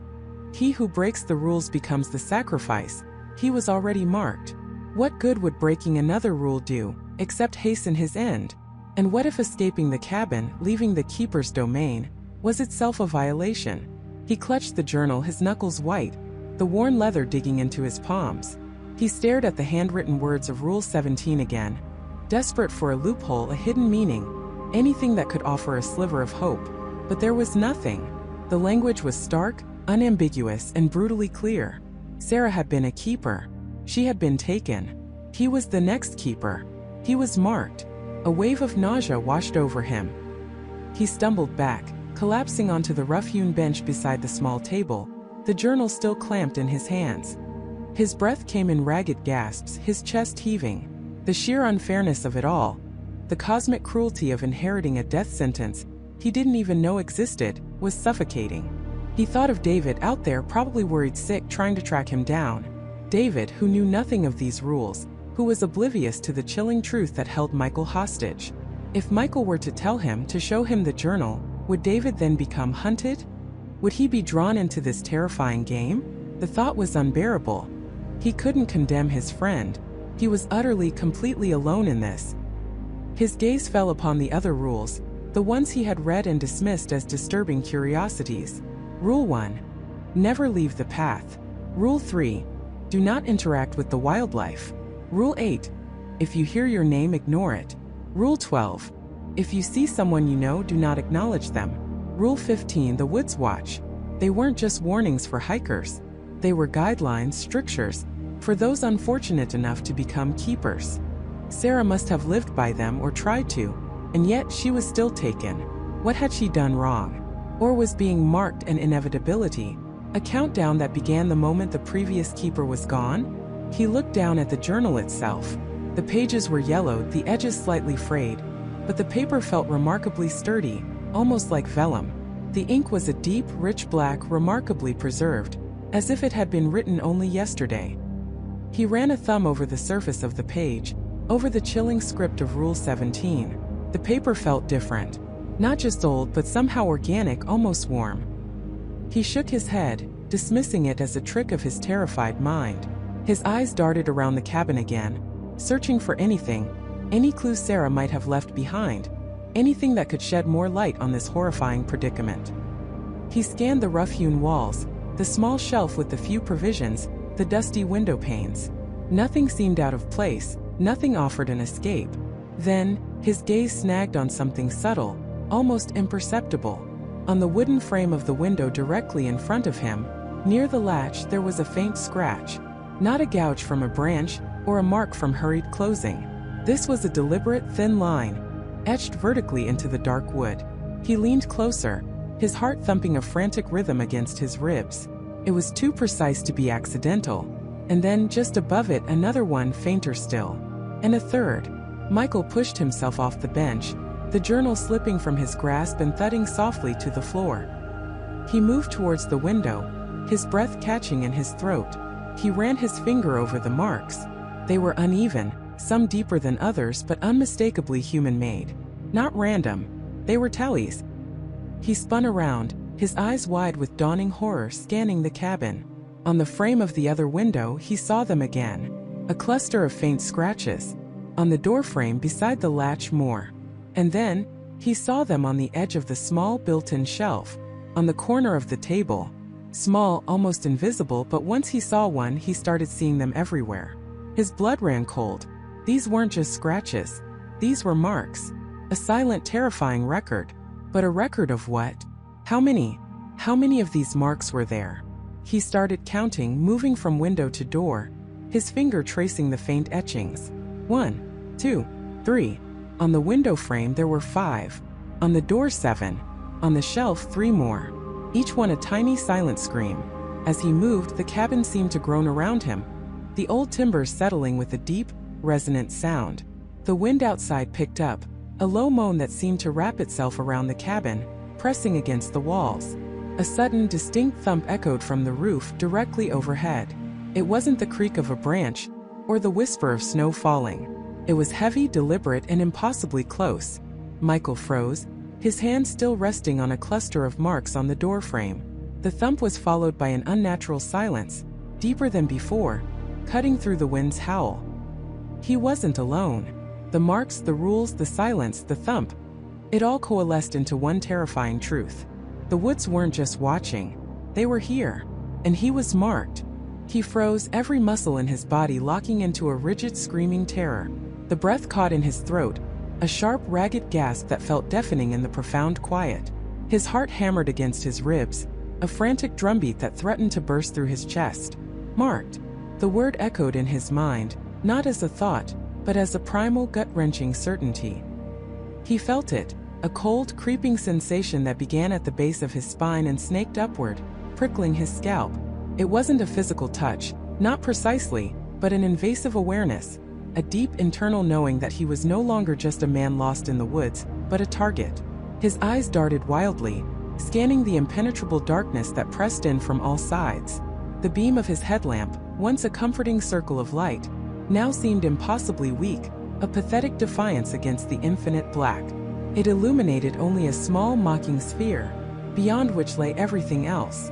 He who breaks the rules becomes the sacrifice. He was already marked. What good would breaking another rule do, except hasten his end? And what if escaping the cabin, leaving the keeper's domain, was itself a violation? He clutched the journal, his knuckles white, the worn leather digging into his palms. He stared at the handwritten words of Rule 17 again, desperate for a loophole, a hidden meaning, anything that could offer a sliver of hope. But there was nothing. The language was stark, unambiguous, and brutally clear. Sarah had been a keeper. She had been taken. He was the next keeper. He was marked. A wave of nausea washed over him. He stumbled back, collapsing onto the rough-hewn bench beside the small table, the journal still clamped in his hands. His breath came in ragged gasps, his chest heaving. The sheer unfairness of it all, the cosmic cruelty of inheriting a death sentence he didn't even know existed, was suffocating. He thought of David out there, probably worried sick, trying to track him down. David, who knew nothing of these rules, who was oblivious to the chilling truth that held Michael hostage. If Michael were to tell him, to show him the journal, would David then become hunted? Would he be drawn into this terrifying game? The thought was unbearable. He couldn't condemn his friend. He was utterly, completely alone in this. His gaze fell upon the other rules, the ones he had read and dismissed as disturbing curiosities. Rule 1. Never leave the path. Rule 3. Do not interact with the wildlife. Rule 8. If you hear your name, ignore it. Rule 12. If you see someone you know, do not acknowledge them. Rule 15. The Woods Watch. They weren't just warnings for hikers. They were guidelines, strictures, for those unfortunate enough to become keepers. Sarah must have lived by them or tried to, and yet she was still taken. What had she done wrong? Or was being marked an inevitability, a countdown that began the moment the previous keeper was gone? He looked down at the journal itself. The pages were yellowed, the edges slightly frayed, but the paper felt remarkably sturdy, almost like vellum. The ink was a deep, rich black, remarkably preserved, as if it had been written only yesterday. He ran a thumb over the surface of the page, over the chilling script of Rule 17. The paper felt different. Not just old, but somehow organic, almost warm. He shook his head, dismissing it as a trick of his terrified mind. His eyes darted around the cabin again, searching for anything, any clue Sarah might have left behind, anything that could shed more light on this horrifying predicament. He scanned the rough-hewn walls, the small shelf with the few provisions, the dusty window panes. Nothing seemed out of place, nothing offered an escape. Then, his gaze snagged on something subtle, almost imperceptible. On the wooden frame of the window directly in front of him, near the latch, there was a faint scratch. Not a gouge from a branch, or a mark from hurried closing. This was a deliberate, thin line, etched vertically into the dark wood. He leaned closer, his heart thumping a frantic rhythm against his ribs. It was too precise to be accidental. And then, just above it, another one, fainter still. And a third. Michael pushed himself off the bench, the journal slipping from his grasp and thudding softly to the floor. He moved towards the window, his breath catching in his throat. He ran his finger over the marks. They were uneven, some deeper than others, but unmistakably human-made. Not random. They were tallies. He spun around, his eyes wide with dawning horror, scanning the cabin. On the frame of the other window, he saw them again. A cluster of faint scratches. On the doorframe beside the latch, more. And then, he saw them on the edge of the small built-in shelf, on the corner of the table. Small, almost invisible, but once he saw one, he started seeing them everywhere. His blood ran cold. These weren't just scratches. These were marks. A silent, terrifying record. But a record of what? How many? How many of these marks were there? He started counting, moving from window to door, his finger tracing the faint etchings. 1, 2, 3. On the window frame there were 5. On the door 7. On the shelf 3 more. Each one a tiny silent scream. As he moved, the cabin seemed to groan around him, the old timbers settling with a deep, resonant sound. The wind outside picked up, a low moan that seemed to wrap itself around the cabin, pressing against the walls. A sudden, distinct thump echoed from the roof directly overhead. It wasn't the creak of a branch, or the whisper of snow falling. It was heavy, deliberate, and impossibly close. Michael froze, his hand still resting on a cluster of marks on the doorframe. The thump was followed by an unnatural silence, deeper than before, cutting through the wind's howl. He wasn't alone. The marks, the rules, the silence, the thump, it all coalesced into one terrifying truth. The woods weren't just watching, they were here. And he was marked. He froze, every muscle in his body locking into a rigid, screaming terror. The breath caught in his throat, a sharp, ragged gasp that felt deafening in the profound quiet. His heart hammered against his ribs, a frantic drumbeat that threatened to burst through his chest. Marked. The word echoed in his mind, not as a thought, but as a primal, gut-wrenching certainty. He felt it, a cold, creeping sensation that began at the base of his spine and snaked upward, prickling his scalp. It wasn't a physical touch, not precisely, but an invasive awareness, a deep internal knowing that he was no longer just a man lost in the woods, but a target. His eyes darted wildly, scanning the impenetrable darkness that pressed in from all sides. The beam of his headlamp, once a comforting circle of light, now seemed impossibly weak, a pathetic defiance against the infinite black. It illuminated only a small, mocking sphere, beyond which lay everything else.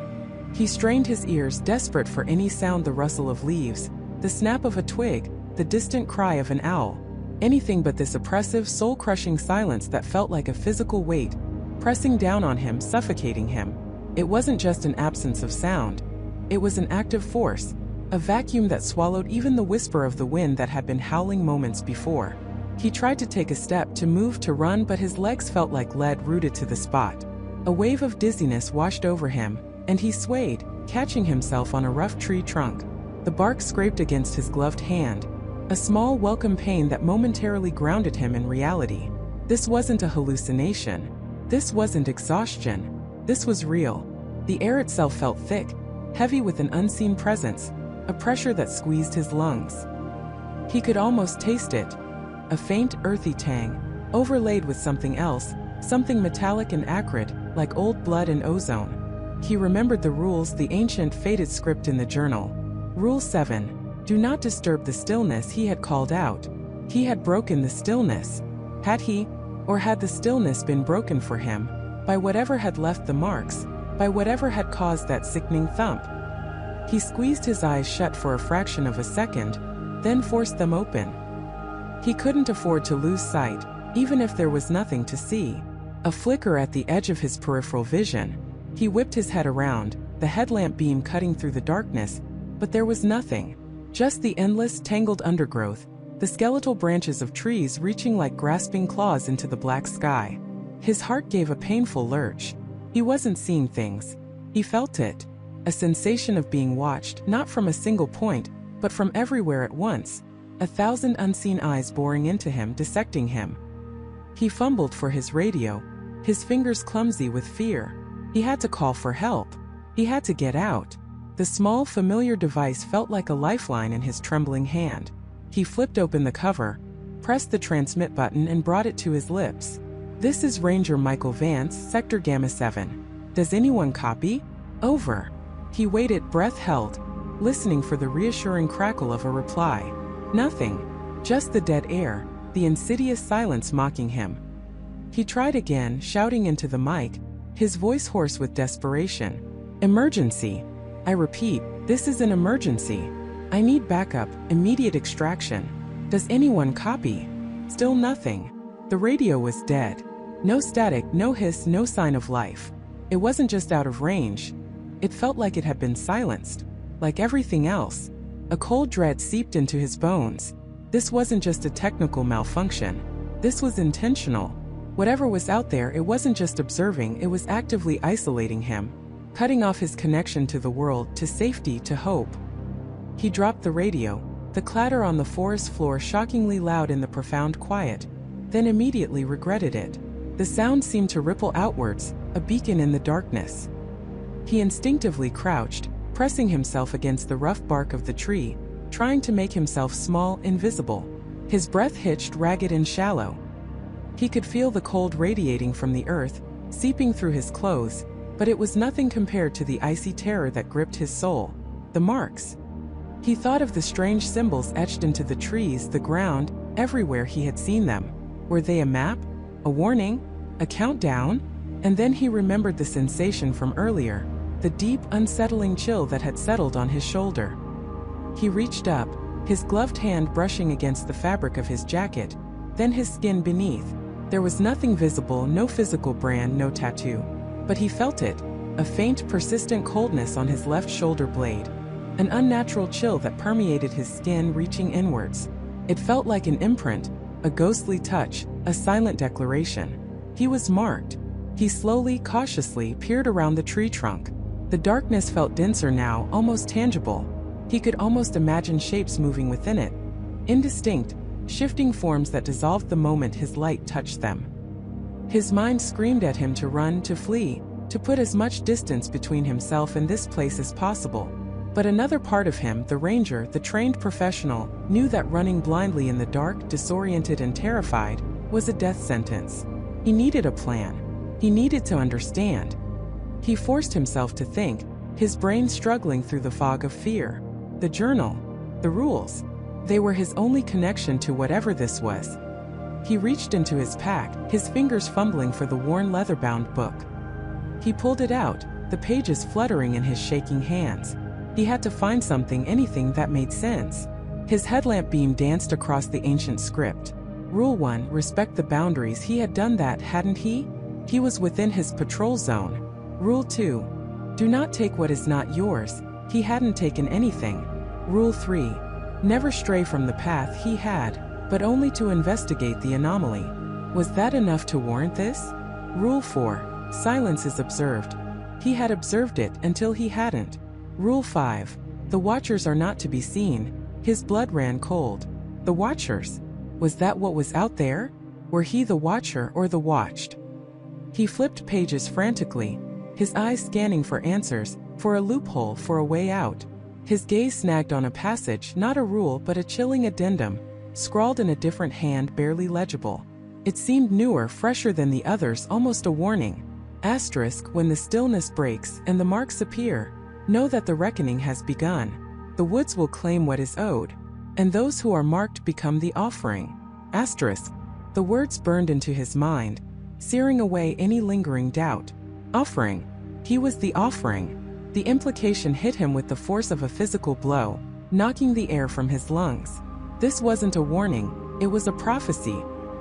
He strained his ears, desperate for any sound, the rustle of leaves, the snap of a twig, the distant cry of an owl. Anything but this oppressive, soul-crushing silence that felt like a physical weight, pressing down on him, suffocating him. It wasn't just an absence of sound. It was an active force, a vacuum that swallowed even the whisper of the wind that had been howling moments before. He tried to take a step, to move, to run, but his legs felt like lead rooted to the spot. A wave of dizziness washed over him, and he swayed, catching himself on a rough tree trunk. The bark scraped against his gloved hand, a small, welcome pain that momentarily grounded him in reality. This wasn't a hallucination. This wasn't exhaustion. This was real. The air itself felt thick, heavy with an unseen presence, a pressure that squeezed his lungs. He could almost taste it, a faint, earthy tang, overlaid with something else, something metallic and acrid, like old blood and ozone. He remembered the rules, the ancient, faded script in the journal. Rule 7. Do not disturb the stillness. He had called out. He had broken the stillness. Had he, or had the stillness been broken for him, by whatever had left the marks, by whatever had caused that sickening thump? He squeezed his eyes shut for a fraction of a second, then forced them open. He couldn't afford to lose sight, even if there was nothing to see. A flicker at the edge of his peripheral vision. He whipped his head around, the headlamp beam cutting through the darkness, but there was nothing. Just the endless, tangled undergrowth, the skeletal branches of trees reaching like grasping claws into the black sky. His heart gave a painful lurch. He wasn't seeing things. He felt it. A sensation of being watched, not from a single point, but from everywhere at once. 1,000 unseen eyes boring into him, dissecting him. He fumbled for his radio, his fingers clumsy with fear. He had to call for help. He had to get out. The small, familiar device felt like a lifeline in his trembling hand. He flipped open the cover, pressed the transmit button and brought it to his lips. This is Ranger Michael Vance, Sector Gamma 7. Does anyone copy? Over. He waited, breath held, listening for the reassuring crackle of a reply. Nothing. Just the dead air, the insidious silence mocking him. He tried again, shouting into the mic, his voice hoarse with desperation. Emergency. I repeat, this is an emergency. I need backup, immediate extraction. Does anyone copy? Still nothing. The radio was dead. No static, no hiss, no sign of life. It wasn't just out of range. It felt like it had been silenced. Like everything else. A cold dread seeped into his bones. This wasn't just a technical malfunction. This was intentional. Whatever was out there, it wasn't just observing, it was actively isolating him, cutting off his connection to the world, to safety, to hope. He dropped the radio, the clatter on the forest floor shockingly loud in the profound quiet, then immediately regretted it. The sound seemed to ripple outwards, a beacon in the darkness. He instinctively crouched, pressing himself against the rough bark of the tree, trying to make himself small, invisible. His breath hitched, ragged and shallow. He could feel the cold radiating from the earth, seeping through his clothes, but it was nothing compared to the icy terror that gripped his soul. The marks. He thought of the strange symbols etched into the trees, the ground, everywhere he had seen them. Were they a map? A warning? A countdown? And then he remembered the sensation from earlier, the deep, unsettling chill that had settled on his shoulder. He reached up, his gloved hand brushing against the fabric of his jacket, then his skin beneath. There was nothing visible, no physical brand, no tattoo. But he felt it, a faint, persistent coldness on his left shoulder blade, an unnatural chill that permeated his skin, reaching inwards. It felt like an imprint, a ghostly touch, a silent declaration. He was marked. He slowly, cautiously peered around the tree trunk. The darkness felt denser now, almost tangible. He could almost imagine shapes moving within it, indistinct, shifting forms that dissolved the moment his light touched them. His mind screamed at him to run, to flee, to put as much distance between himself and this place as possible. But another part of him, the ranger, the trained professional, knew that running blindly in the dark, disoriented and terrified, was a death sentence. He needed a plan. He needed to understand. He forced himself to think, his brain struggling through the fog of fear. The journal, the rules, they were his only connection to whatever this was. He reached into his pack, his fingers fumbling for the worn leather-bound book. He pulled it out, the pages fluttering in his shaking hands. He had to find something, anything that made sense. His headlamp beam danced across the ancient script. Rule 1, respect the boundaries. He had done that, hadn't he? He was within his patrol zone. Rule 2, do not take what is not yours. He hadn't taken anything. Rule 3, never stray from the path. He had, but only to investigate the anomaly. Was that enough to warrant this? Rule 4, silence is observed. He had observed it until he hadn't. Rule 5, the watchers are not to be seen. His blood ran cold. The watchers? Was that what was out there? Were he the watcher or the watched? He flipped pages frantically, his eyes scanning for answers, for a loophole, for a way out. His gaze snagged on a passage, not a rule but a chilling addendum, scrawled in a different hand, barely legible. It seemed newer, fresher than the others, almost a warning. Asterisk, when the stillness breaks and the marks appear, know that the reckoning has begun. The woods will claim what is owed, and those who are marked become the offering. Asterisk. The words burned into his mind, searing away any lingering doubt. Offering. He was the offering. The implication hit him with the force of a physical blow, knocking the air from his lungs. This wasn't a warning, it was a prophecy,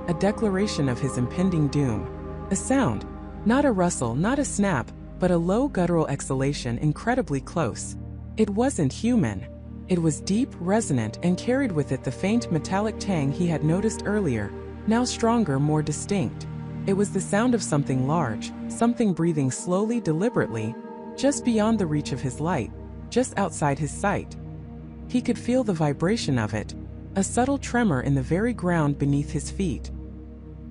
a declaration of his impending doom. A sound, not a rustle, not a snap, but a low guttural exhalation, incredibly close. It wasn't human. It was deep, resonant, and carried with it the faint metallic tang he had noticed earlier, now stronger, more distinct. It was the sound of something large, something breathing slowly, deliberately, just beyond the reach of his light, just outside his sight. He could feel the vibration of it, a subtle tremor in the very ground beneath his feet.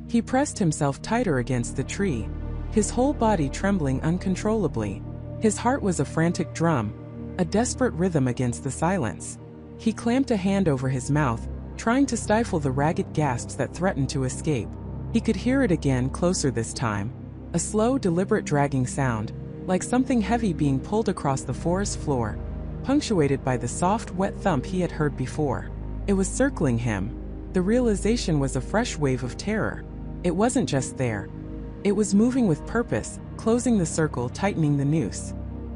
He pressed himself tighter against the tree, his whole body trembling uncontrollably. His heart was a frantic drum, a desperate rhythm against the silence. He clamped a hand over his mouth, trying to stifle the ragged gasps that threatened to escape. He could hear it again, closer this time. A slow, deliberate dragging sound, like something heavy being pulled across the forest floor, punctuated by the soft, wet thump he had heard before. It was circling him. The realization was a fresh wave of terror. It wasn't just there. It was moving with purpose, closing the circle, tightening the noose.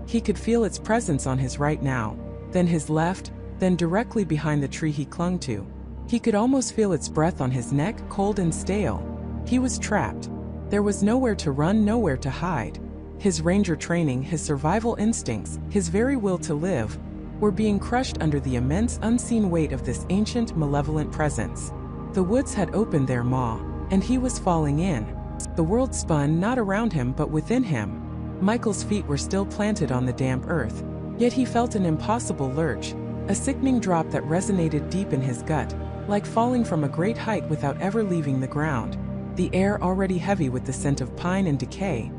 He could feel its presence on his right now, then his left, then directly behind the tree he clung to. He could almost feel its breath on his neck, cold and stale. He was trapped. There was nowhere to run, nowhere to hide. His ranger training, his survival instincts, his very will to live, were being crushed under the immense, unseen weight of this ancient, malevolent presence. The woods had opened their maw, and he was falling in. The world spun, not around him but within him. Michael's feet were still planted on the damp earth, yet he felt an impossible lurch, a sickening drop that resonated deep in his gut, like falling from a great height without ever leaving the ground. The air, already heavy with the scent of pine and decay,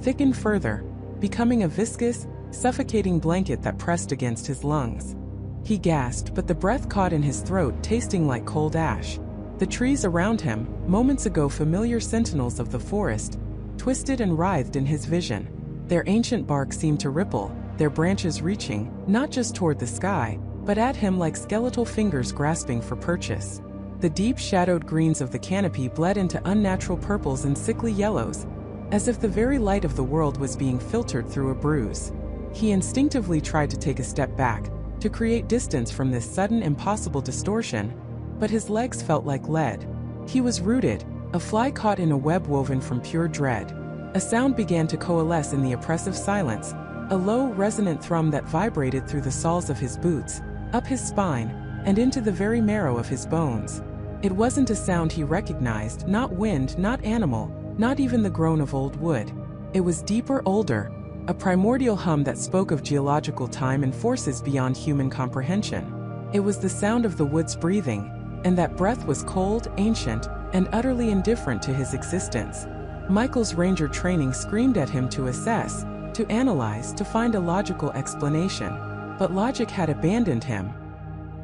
thickened further, becoming a viscous, suffocating blanket that pressed against his lungs. He gasped, but the breath caught in his throat, tasting like cold ash. The trees around him, moments ago familiar sentinels of the forest, twisted and writhed in his vision. Their ancient bark seemed to ripple, their branches reaching, not just toward the sky, but at him like skeletal fingers grasping for purchase. The deep shadowed greens of the canopy bled into unnatural purples and sickly yellows, as if the very light of the world was being filtered through a bruise. He instinctively tried to take a step back, to create distance from this sudden impossible distortion, but his legs felt like lead. He was rooted, a fly caught in a web woven from pure dread. A sound began to coalesce in the oppressive silence, a low, resonant thrum that vibrated through the soles of his boots, up his spine, and into the very marrow of his bones. It wasn't a sound he recognized, not wind, not animal, not even the groan of old wood. It was deeper, older, a primordial hum that spoke of geological time and forces beyond human comprehension. It was the sound of the woods breathing, and that breath was cold, ancient, and utterly indifferent to his existence. Michael's ranger training screamed at him to assess, to analyze, to find a logical explanation. But logic had abandoned him.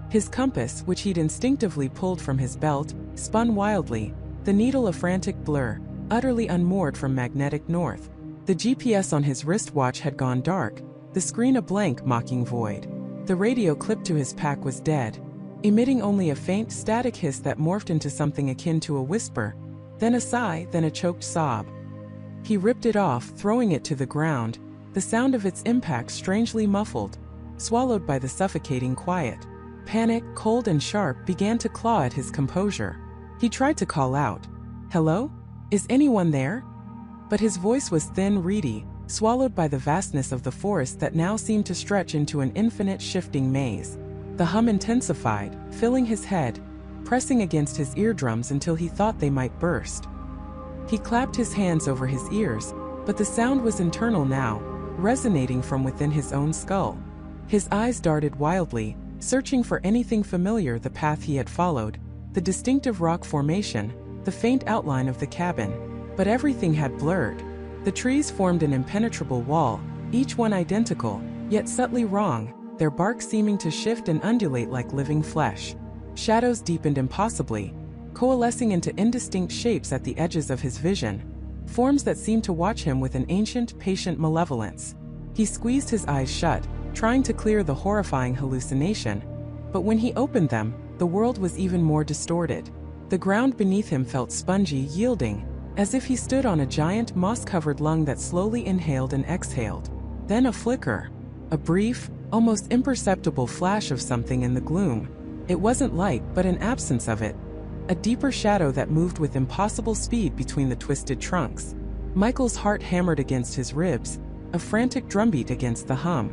His compass, which he'd instinctively pulled from his belt, spun wildly, the needle a frantic blur, utterly unmoored from magnetic north. The GPS on his wristwatch had gone dark, the screen a blank, mocking void. The radio clipped to his pack was dead, emitting only a faint, static hiss that morphed into something akin to a whisper, then a sigh, then a choked sob. He ripped it off, throwing it to the ground, the sound of its impact strangely muffled, swallowed by the suffocating quiet. Panic, cold and sharp, began to claw at his composure. He tried to call out, "Hello? Is anyone there?" But his voice was thin, reedy, swallowed by the vastness of the forest that now seemed to stretch into an infinite shifting maze. The hum intensified, filling his head, pressing against his eardrums until he thought they might burst. He clapped his hands over his ears, but the sound was internal now, resonating from within his own skull. His eyes darted wildly, searching for anything familiar, the path he had followed, the distinctive rock formation, the faint outline of the cabin. But everything had blurred. The trees formed an impenetrable wall, each one identical, yet subtly wrong, their bark seeming to shift and undulate like living flesh. Shadows deepened impossibly, coalescing into indistinct shapes at the edges of his vision, forms that seemed to watch him with an ancient, patient malevolence. He squeezed his eyes shut, trying to clear the horrifying hallucination, but when he opened them, the world was even more distorted. The ground beneath him felt spongy, yielding, as if he stood on a giant, moss-covered lung that slowly inhaled and exhaled. Then a flicker, a brief, almost imperceptible flash of something in the gloom. It wasn't light, but an absence of it. A deeper shadow that moved with impossible speed between the twisted trunks. Michael's heart hammered against his ribs, a frantic drumbeat against the hum.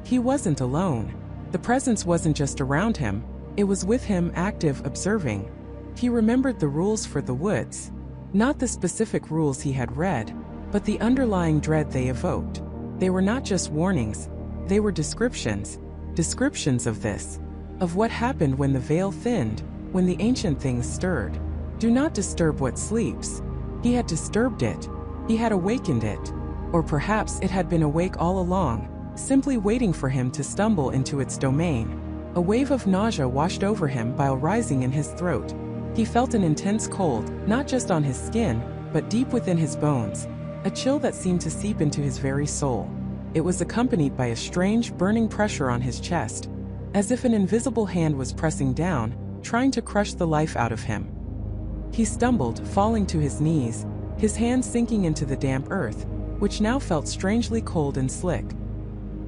He wasn't alone. The presence wasn't just around him, it was with him, active, observing. He remembered the rules for the woods. Not the specific rules he had read, but the underlying dread they evoked. They were not just warnings, they were descriptions. Descriptions of this. Of what happened when the veil thinned, when the ancient things stirred. Do not disturb what sleeps. He had disturbed it. He had awakened it. Or perhaps it had been awake all along, simply waiting for him to stumble into its domain. A wave of nausea washed over him, bile rising in his throat. He felt an intense cold, not just on his skin, but deep within his bones, a chill that seemed to seep into his very soul. It was accompanied by a strange, burning pressure on his chest, as if an invisible hand was pressing down, trying to crush the life out of him. He stumbled, falling to his knees, his hands sinking into the damp earth, which now felt strangely cold and slick.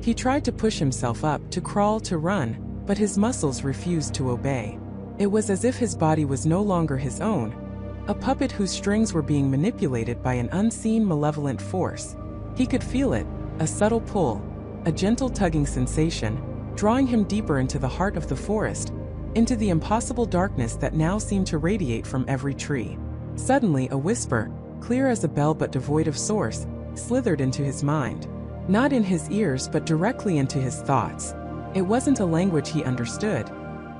He tried to push himself up, to crawl, to run, but his muscles refused to obey. It was as if his body was no longer his own, a puppet whose strings were being manipulated by an unseen, malevolent force. He could feel it, a subtle pull, a gentle tugging sensation, drawing him deeper into the heart of the forest, into the impossible darkness that now seemed to radiate from every tree. Suddenly, a whisper, clear as a bell but devoid of source, slithered into his mind. Not in his ears but directly into his thoughts. It wasn't a language he understood,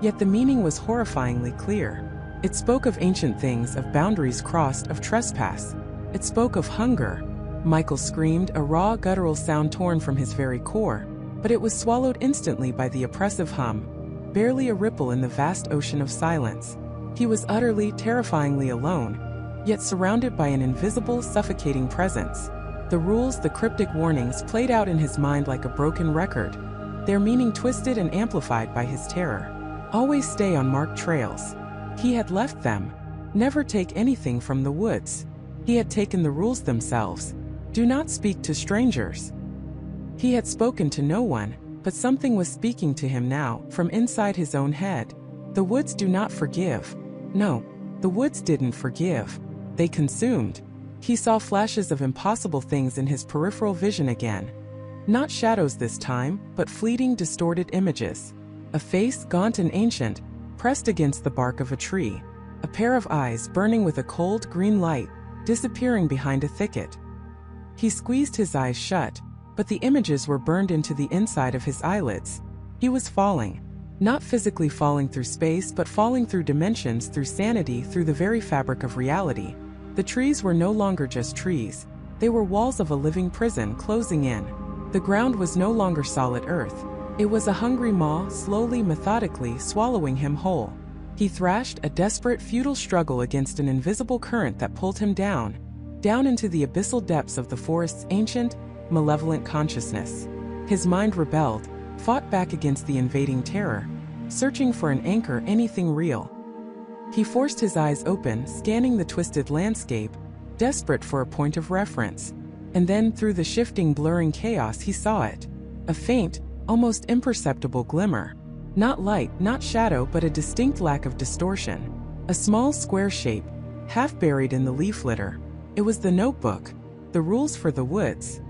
yet the meaning was horrifyingly clear. It spoke of ancient things, of boundaries crossed, of trespass. It spoke of hunger. Michael screamed, a raw, guttural sound torn from his very core, but it was swallowed instantly by the oppressive hum, barely a ripple in the vast ocean of silence. He was utterly, terrifyingly alone, yet surrounded by an invisible, suffocating presence. The rules, the cryptic warnings, played out in his mind like a broken record, their meaning twisted and amplified by his terror. Always stay on marked trails. He had left them. Never take anything from the woods. He had taken the rules themselves. Do not speak to strangers. He had spoken to no one, but something was speaking to him now, from inside his own head. The woods do not forgive. No, the woods didn't forgive. They consumed. He saw flashes of impossible things in his peripheral vision again. Not shadows this time, but fleeting, distorted images. A face, gaunt and ancient, pressed against the bark of a tree. A pair of eyes burning with a cold green light, disappearing behind a thicket. He squeezed his eyes shut, but the images were burned into the inside of his eyelids. He was falling. Not physically falling through space, but falling through dimensions, through sanity, through the very fabric of reality. The trees were no longer just trees. They were walls of a living prison closing in. The ground was no longer solid earth. It was a hungry maw, slowly, methodically swallowing him whole. He thrashed, a desperate, futile struggle against an invisible current that pulled him down into the abyssal depths of the forest's ancient, malevolent consciousness. His mind rebelled, fought back against the invading terror, searching for an anchor, anything real. He forced his eyes open, scanning the twisted landscape, desperate for a point of reference. And then, through the shifting, blurring chaos, he saw it. A faint, almost imperceptible glimmer. Not light, not shadow, but a distinct lack of distortion. A small square shape, half buried in the leaf litter. It was the notebook, the rules for the woods.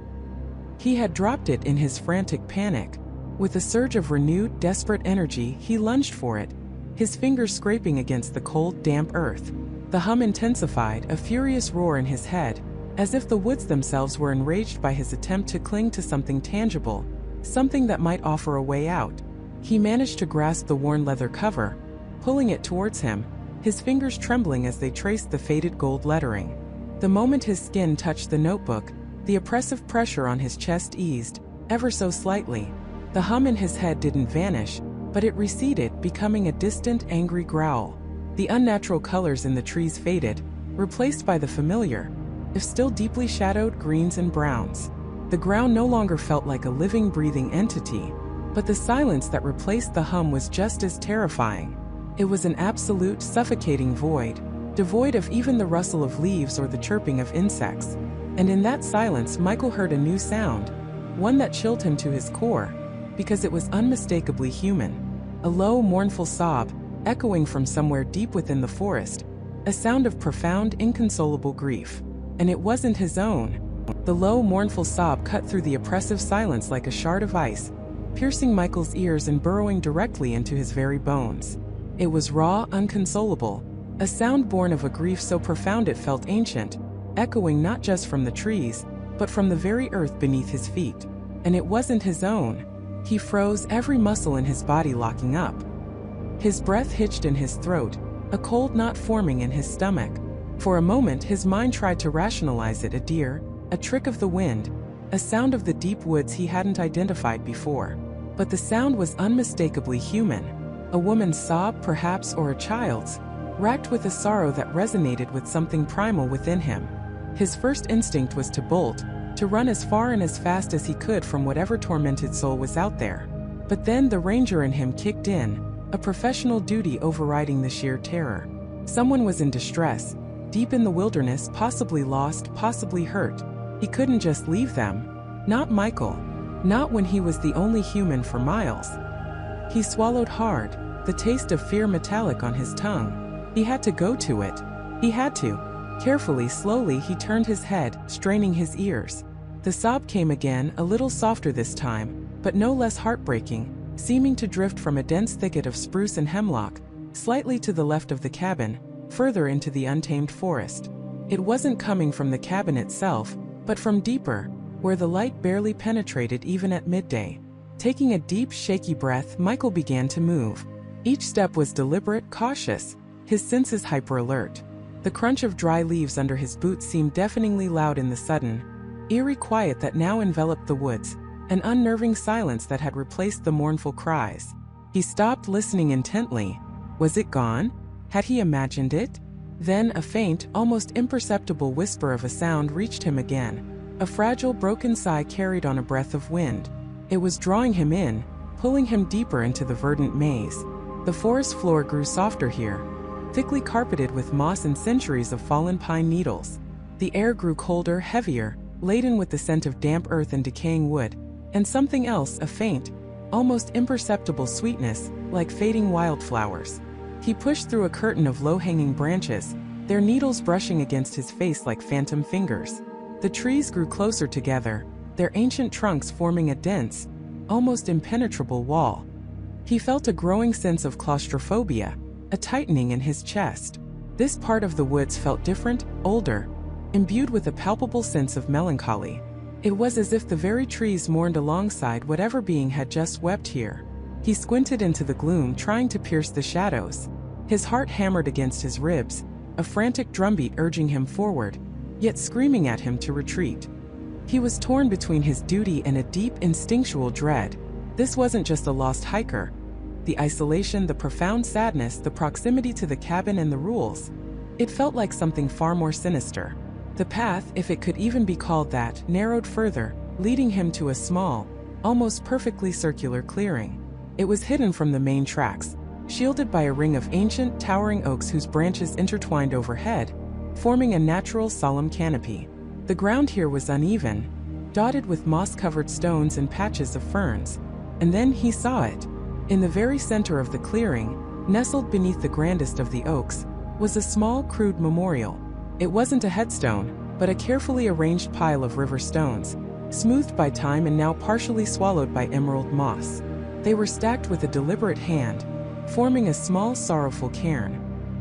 He had dropped it in his frantic panic. With a surge of renewed, desperate energy, he lunged for it, his fingers scraping against the cold, damp earth. The hum intensified, a furious roar in his head, as if the woods themselves were enraged by his attempt to cling to something tangible, something that might offer a way out. He managed to grasp the worn leather cover, pulling it towards him, his fingers trembling as they traced the faded gold lettering. The moment his skin touched the notebook, the oppressive pressure on his chest eased, ever so slightly. The hum in his head didn't vanish, but it receded, becoming a distant, angry growl. The unnatural colors in the trees faded, replaced by the familiar, if still deeply shadowed, greens and browns. The ground no longer felt like a living, breathing entity, but the silence that replaced the hum was just as terrifying. It was an absolute, suffocating void, devoid of even the rustle of leaves or the chirping of insects. And in that silence, Michael heard a new sound, one that chilled him to his core, because it was unmistakably human. A low, mournful sob, echoing from somewhere deep within the forest, a sound of profound, inconsolable grief. And it wasn't his own. The low, mournful sob cut through the oppressive silence like a shard of ice, piercing Michael's ears and burrowing directly into his very bones. It was raw, unconsolable, a sound born of a grief so profound it felt ancient, echoing not just from the trees, but from the very earth beneath his feet. And it wasn't his own. He froze, every muscle in his body locking up. His breath hitched in his throat, a cold knot forming in his stomach. For a moment his mind tried to rationalize it: a deer, a trick of the wind, a sound of the deep woods he hadn't identified before. But the sound was unmistakably human. A woman's sob, perhaps, or a child's, racked with a sorrow that resonated with something primal within him. His first instinct was to bolt, to run as far and as fast as he could from whatever tormented soul was out there. But then the ranger in him kicked in, a professional duty overriding the sheer terror. Someone was in distress, deep in the wilderness, possibly lost, possibly hurt. He couldn't just leave them. Not Michael. Not when he was the only human for miles. He swallowed hard, the taste of fear metallic on his tongue. He had to go to it. He had to. Carefully, slowly, he turned his head, straining his ears. The sob came again, a little softer this time, but no less heartbreaking, seeming to drift from a dense thicket of spruce and hemlock, slightly to the left of the cabin, further into the untamed forest. It wasn't coming from the cabin itself, but from deeper, where the light barely penetrated even at midday. Taking a deep, shaky breath, Michael began to move. Each step was deliberate, cautious, his senses hyper-alert. The crunch of dry leaves under his boots seemed deafeningly loud in the sudden, eerie quiet that now enveloped the woods, an unnerving silence that had replaced the mournful cries. He stopped, listening intently. Was it gone? Had he imagined it? Then a faint, almost imperceptible whisper of a sound reached him again. A fragile, broken sigh carried on a breath of wind. It was drawing him in, pulling him deeper into the verdant maze. The forest floor grew softer here, thickly carpeted with moss and centuries of fallen pine needles. The air grew colder, heavier, laden with the scent of damp earth and decaying wood, and something else, a faint, almost imperceptible sweetness, like fading wildflowers. He pushed through a curtain of low-hanging branches, their needles brushing against his face like phantom fingers. The trees grew closer together, their ancient trunks forming a dense, almost impenetrable wall. He felt a growing sense of claustrophobia, a tightening in his chest. This part of the woods felt different, older, imbued with a palpable sense of melancholy. It was as if the very trees mourned alongside whatever being had just wept here. He squinted into the gloom, trying to pierce the shadows. His heart hammered against his ribs, a frantic drumbeat urging him forward, yet screaming at him to retreat. He was torn between his duty and a deep instinctual dread. This wasn't just a lost hiker. The isolation, the profound sadness, the proximity to the cabin and the rules. It felt like something far more sinister. The path, if it could even be called that, narrowed further, leading him to a small, almost perfectly circular clearing. It was hidden from the main tracks, shielded by a ring of ancient, towering oaks whose branches intertwined overhead, forming a natural, solemn canopy. The ground here was uneven, dotted with moss-covered stones and patches of ferns. And then he saw it. In the very center of the clearing, nestled beneath the grandest of the oaks, was a small, crude memorial. It wasn't a headstone, but a carefully arranged pile of river stones, smoothed by time and now partially swallowed by emerald moss. They were stacked with a deliberate hand, forming a small, sorrowful cairn.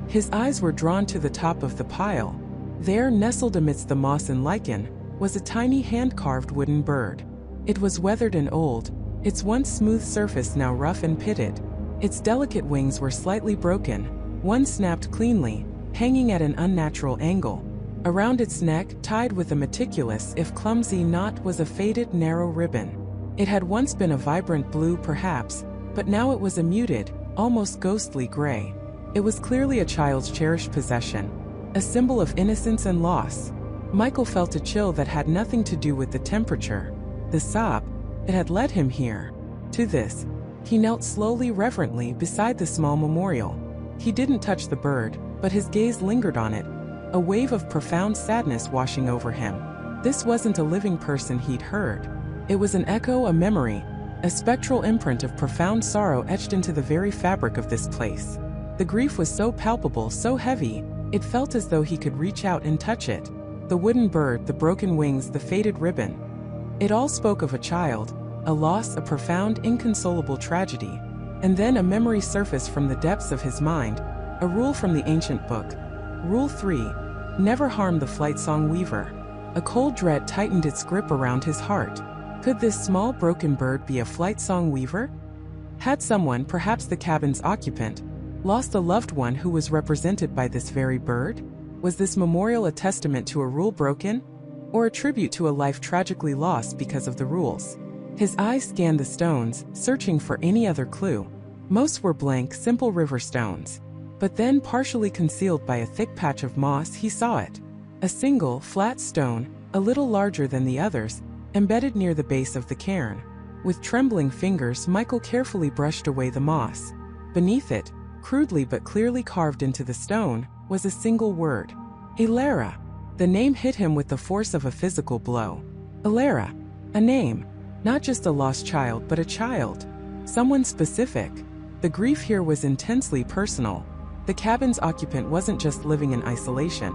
His eyes were drawn to the top of the pile. There, nestled amidst the moss and lichen, was a tiny hand-carved wooden bird. It was weathered and old, its once smooth surface now rough and pitted. Its delicate wings were slightly broken, one snapped cleanly, hanging at an unnatural angle. Around its neck, tied with a meticulous, if clumsy knot, was a faded, narrow ribbon. It had once been a vibrant blue, perhaps, but now it was a muted, almost ghostly gray. It was clearly a child's cherished possession, a symbol of innocence and loss. Michael felt a chill that had nothing to do with the temperature. The sob, it had led him here. To this. He knelt slowly, reverently, beside the small memorial. He didn't touch the bird, but his gaze lingered on it, a wave of profound sadness washing over him. This wasn't a living person he'd heard. It was an echo, a memory, a spectral imprint of profound sorrow etched into the very fabric of this place. The grief was so palpable, so heavy, it felt as though he could reach out and touch it. The wooden bird, the broken wings, the faded ribbon. It all spoke of a child, a loss, a profound, inconsolable tragedy. And then a memory surfaced from the depths of his mind, a rule from the ancient book. Rule 3. Never harm the flight song weaver. A cold dread tightened its grip around his heart. Could this small broken bird be a flight song weaver? Had someone, perhaps the cabin's occupant, lost a loved one who was represented by this very bird? Was this memorial a testament to a rule broken, or a tribute to a life tragically lost because of the rules? His eyes scanned the stones, searching for any other clue. Most were blank, simple river stones. But then, partially concealed by a thick patch of moss, he saw it. A single, flat stone, a little larger than the others, embedded near the base of the cairn. With trembling fingers, Michael carefully brushed away the moss. Beneath it, crudely but clearly carved into the stone, was a single word. Elara. The name hit him with the force of a physical blow. Elara. A name. Not just a lost child, but a child. Someone specific. The grief here was intensely personal. The cabin's occupant wasn't just living in isolation.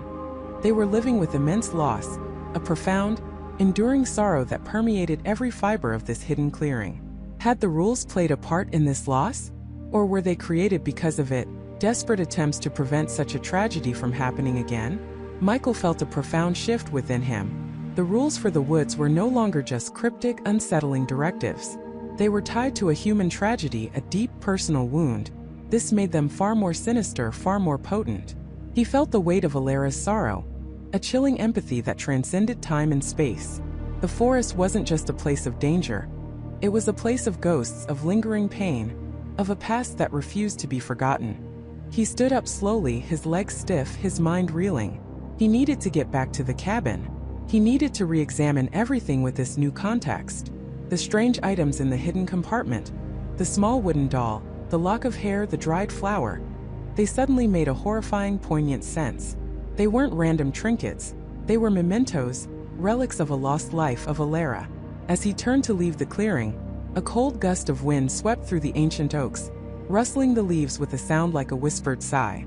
They were living with immense loss, a profound, enduring sorrow that permeated every fiber of this hidden clearing. Had the rules played a part in this loss? Or were they created because of it, desperate attempts to prevent such a tragedy from happening again? Michael felt a profound shift within him. The rules for the woods were no longer just cryptic, unsettling directives. They were tied to a human tragedy, a deep personal wound. This made them far more sinister, far more potent. He felt the weight of Alara's sorrow, a chilling empathy that transcended time and space. The forest wasn't just a place of danger. It was a place of ghosts, of lingering pain, of a past that refused to be forgotten. He stood up slowly, his legs stiff, his mind reeling. He needed to get back to the cabin. He needed to re-examine everything with this new context. The strange items in the hidden compartment, the small wooden doll, the lock of hair, the dried flower. They suddenly made a horrifying, poignant sense. They weren't random trinkets. They were mementos, relics of a lost life, of Alara. As he turned to leave the clearing, a cold gust of wind swept through the ancient oaks, rustling the leaves with a sound like a whispered sigh.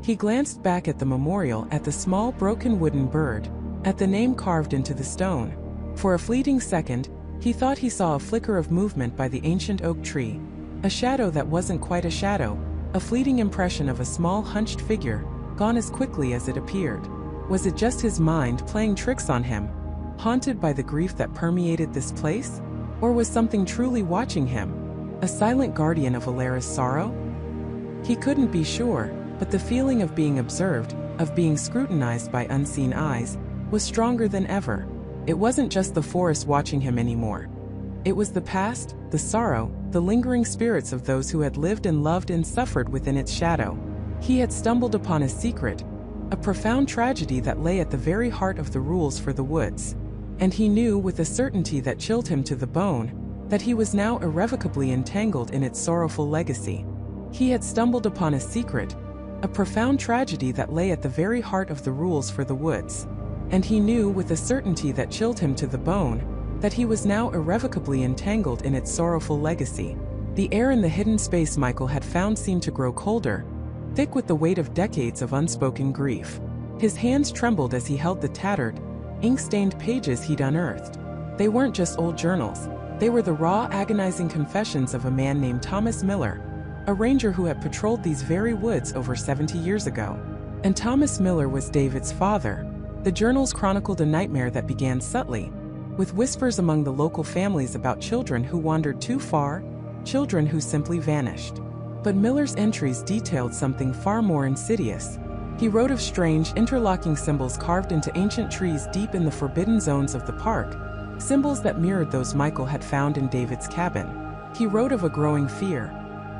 He glanced back at the memorial, at the small broken wooden bird, at the name carved into the stone. For a fleeting second, he thought he saw a flicker of movement by the ancient oak tree, a shadow that wasn't quite a shadow, a fleeting impression of a small hunched figure, gone as quickly as it appeared. Was it just his mind playing tricks on him, haunted by the grief that permeated this place? Or was something truly watching him, a silent guardian of Alara's sorrow? He couldn't be sure, but the feeling of being observed, of being scrutinized by unseen eyes, was stronger than ever. It wasn't just the forest watching him anymore. It was the past, the sorrow, the lingering spirits of those who had lived and loved and suffered within its shadow. He had stumbled upon a secret, a profound tragedy that lay at the very heart of the rules for the woods. And he knew with a certainty that chilled him to the bone, that he was now irrevocably entangled in its sorrowful legacy. He had stumbled upon a secret, a profound tragedy that lay at the very heart of the rules for the woods. And he knew with a certainty that chilled him to the bone, that he was now irrevocably entangled in its sorrowful legacy. The air in the hidden space Michael had found seemed to grow colder, thick with the weight of decades of unspoken grief. His hands trembled as he held the tattered, ink-stained pages he'd unearthed. They weren't just old journals. They were the raw, agonizing confessions of a man named Thomas Miller, a ranger who had patrolled these very woods over 70 years ago. And Thomas Miller was David's father. The journals chronicled a nightmare that began subtly, with whispers among the local families about children who wandered too far, children who simply vanished. But Miller's entries detailed something far more insidious. He wrote of strange, interlocking symbols carved into ancient trees deep in the forbidden zones of the park, symbols that mirrored those Michael had found in David's cabin. He wrote of a growing fear,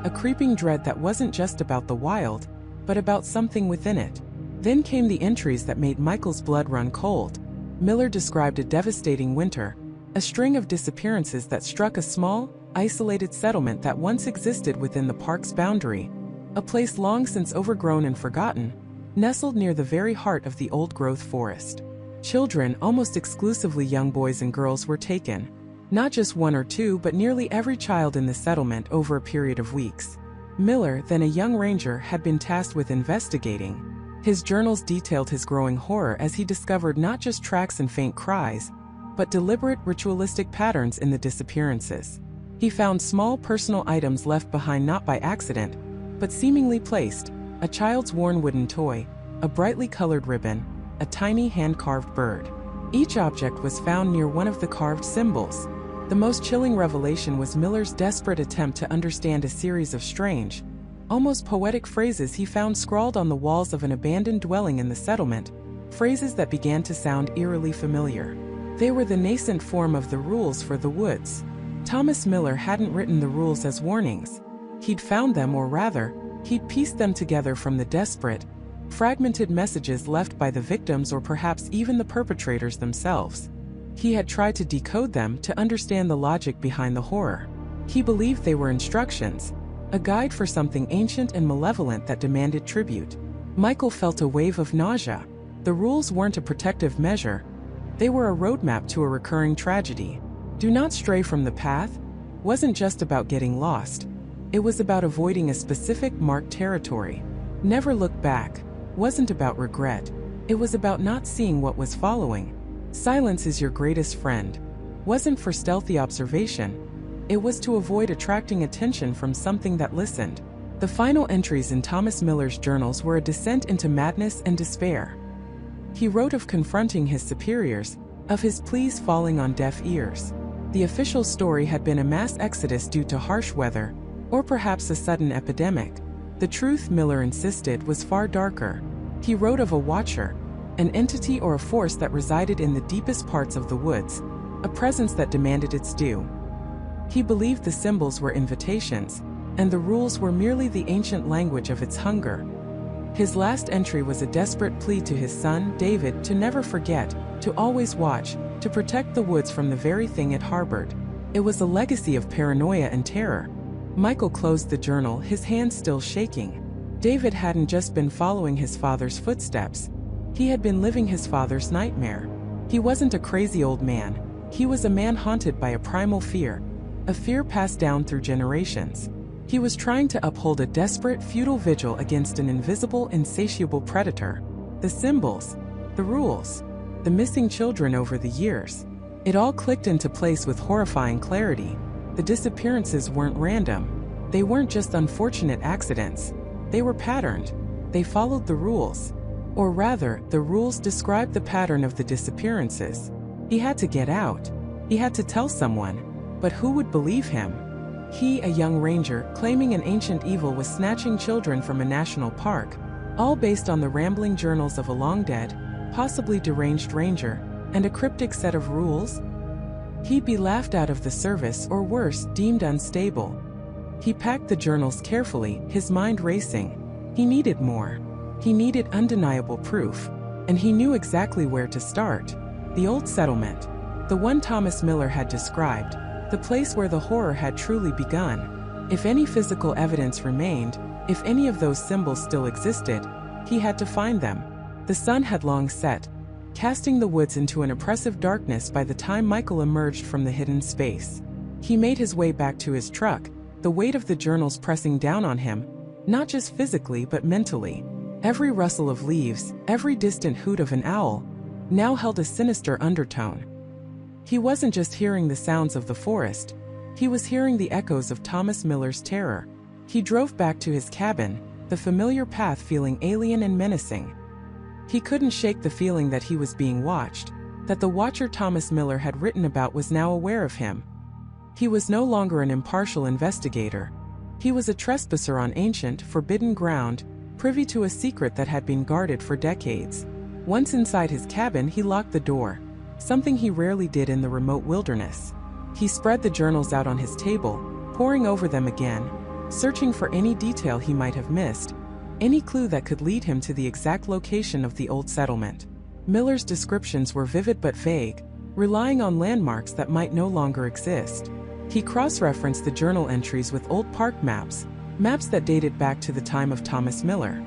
a creeping dread that wasn't just about the wild, but about something within it. Then came the entries that made Michael's blood run cold. Miller described a devastating winter, a string of disappearances that struck a small, isolated settlement that once existed within the park's boundary, a place long since overgrown and forgotten, nestled near the very heart of the old-growth forest. Children, almost exclusively young boys and girls, were taken. Not just one or two, but nearly every child in the settlement over a period of weeks. Miller, then a young ranger, had been tasked with investigating. His journals detailed his growing horror as he discovered not just tracks and faint cries, but deliberate ritualistic patterns in the disappearances. He found small personal items left behind not by accident, but seemingly placed: a child's worn wooden toy, a brightly colored ribbon, a tiny hand-carved bird. Each object was found near one of the carved symbols. The most chilling revelation was Miller's desperate attempt to understand a series of strange, almost poetic phrases he found scrawled on the walls of an abandoned dwelling in the settlement, phrases that began to sound eerily familiar. They were the nascent form of the rules for the woods. Thomas Miller hadn't written the rules as warnings. He'd found them, or rather, he'd pieced them together from the desperate, fragmented messages left by the victims or perhaps even the perpetrators themselves. He had tried to decode them to understand the logic behind the horror. He believed they were instructions, a guide for something ancient and malevolent that demanded tribute. Michael felt a wave of nausea. The rules weren't a protective measure. They were a roadmap to a recurring tragedy. Do not stray from the path wasn't just about getting lost. It was about avoiding a specific marked territory. Never look back wasn't about regret. It was about not seeing what was following. Silence is your greatest friend wasn't for stealthy observation. It was to avoid attracting attention from something that listened. The final entries in Thomas Miller's journals were a descent into madness and despair. He wrote of confronting his superiors, of his pleas falling on deaf ears. The official story had been a mass exodus due to harsh weather, or perhaps a sudden epidemic. The truth, Miller insisted, was far darker. He wrote of a watcher, an entity or a force that resided in the deepest parts of the woods, a presence that demanded its due. He believed the symbols were invitations, and the rules were merely the ancient language of its hunger. His last entry was a desperate plea to his son, David, to never forget, to always watch, to protect the woods from the very thing it harbored. It was a legacy of paranoia and terror. Michael closed the journal, his hands still shaking. David hadn't just been following his father's footsteps. He had been living his father's nightmare. He wasn't a crazy old man. He was a man haunted by a primal fear, a fear passed down through generations. He was trying to uphold a desperate, futile vigil against an invisible, insatiable predator. The symbols, the rules, the missing children over the years. It all clicked into place with horrifying clarity. The disappearances weren't random. They weren't just unfortunate accidents. They were patterned. They followed the rules. Or rather, the rules described the pattern of the disappearances. He had to get out. He had to tell someone. But who would believe him? He, a young ranger, claiming an ancient evil was snatching children from a national park, all based on the rambling journals of a long-dead, possibly deranged ranger, and a cryptic set of rules? He'd be laughed out of the service or worse, deemed unstable. He packed the journals carefully, his mind racing. He needed more. He needed undeniable proof. And he knew exactly where to start. The old settlement. The one Thomas Miller had described. The place where the horror had truly begun. If any physical evidence remained, if any of those symbols still existed, he had to find them. The sun had long set, casting the woods into an oppressive darkness by the time Michael emerged from the hidden space. He made his way back to his truck, the weight of the journals pressing down on him, not just physically but mentally. Every rustle of leaves, every distant hoot of an owl, now held a sinister undertone. He wasn't just hearing the sounds of the forest, he was hearing the echoes of Thomas Miller's terror. He drove back to his cabin, the familiar path feeling alien and menacing. He couldn't shake the feeling that he was being watched, that the watcher Thomas Miller had written about was now aware of him. He was no longer an impartial investigator. He was a trespasser on ancient, forbidden ground, privy to a secret that had been guarded for decades. Once inside his cabin, he locked the door, something he rarely did in the remote wilderness. He spread the journals out on his table, poring over them again, searching for any detail he might have missed, any clue that could lead him to the exact location of the old settlement. Miller's descriptions were vivid but vague, relying on landmarks that might no longer exist. He cross-referenced the journal entries with old park maps, maps that dated back to the time of Thomas Miller.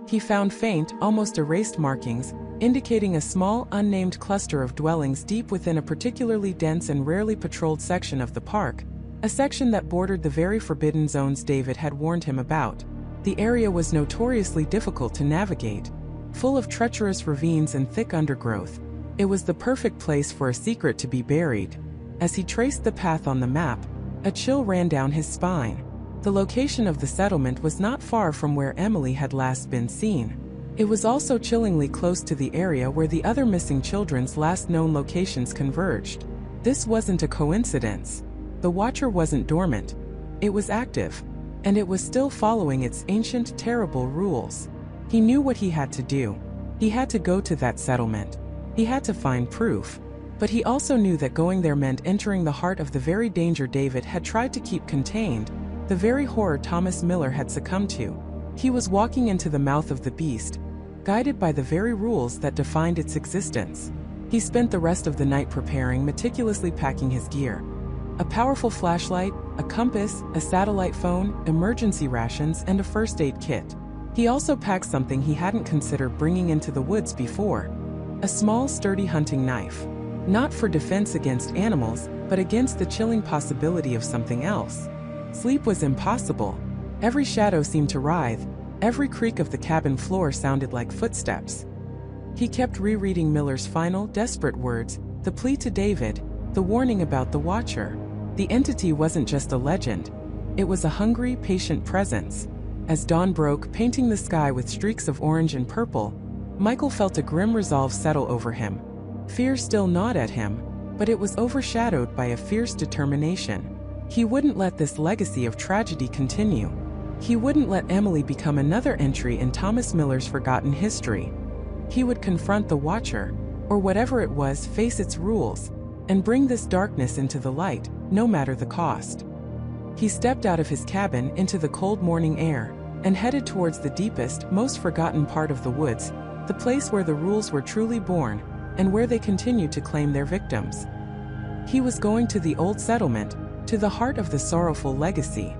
He found faint, almost erased markings, indicating a small, unnamed cluster of dwellings deep within a particularly dense and rarely patrolled section of the park, a section that bordered the very forbidden zones David had warned him about. The area was notoriously difficult to navigate, full of treacherous ravines and thick undergrowth. It was the perfect place for a secret to be buried. As he traced the path on the map, a chill ran down his spine. The location of the settlement was not far from where Emily had last been seen. It was also chillingly close to the area where the other missing children's last known locations converged. This wasn't a coincidence. The Watcher wasn't dormant. It was active. And it was still following its ancient, terrible rules. He knew what he had to do. He had to go to that settlement. He had to find proof. But he also knew that going there meant entering the heart of the very danger David had tried to keep contained, the very horror Thomas Miller had succumbed to. He was walking into the mouth of the beast, guided by the very rules that defined its existence. He spent the rest of the night preparing, meticulously packing his gear. A powerful flashlight, a compass, a satellite phone, emergency rations, and a first aid kit. He also packed something he hadn't considered bringing into the woods before. A small, sturdy hunting knife. Not for defense against animals, but against the chilling possibility of something else. Sleep was impossible. Every shadow seemed to writhe. Every creak of the cabin floor sounded like footsteps. He kept rereading Miller's final, desperate words, the plea to David, the warning about the Watcher. The entity wasn't just a legend. It was a hungry, patient presence. As dawn broke, painting the sky with streaks of orange and purple, Michael felt a grim resolve settle over him. Fear still gnawed at him, but it was overshadowed by a fierce determination. He wouldn't let this legacy of tragedy continue. He wouldn't let Emily become another entry in Thomas Miller's forgotten history. He would confront the Watcher, or whatever it was, face its rules, and bring this darkness into the light, no matter the cost. He stepped out of his cabin into the cold morning air, and headed towards the deepest, most forgotten part of the woods, the place where the rules were truly born, and where they continued to claim their victims. He was going to the old settlement, to the heart of the sorrowful legacy.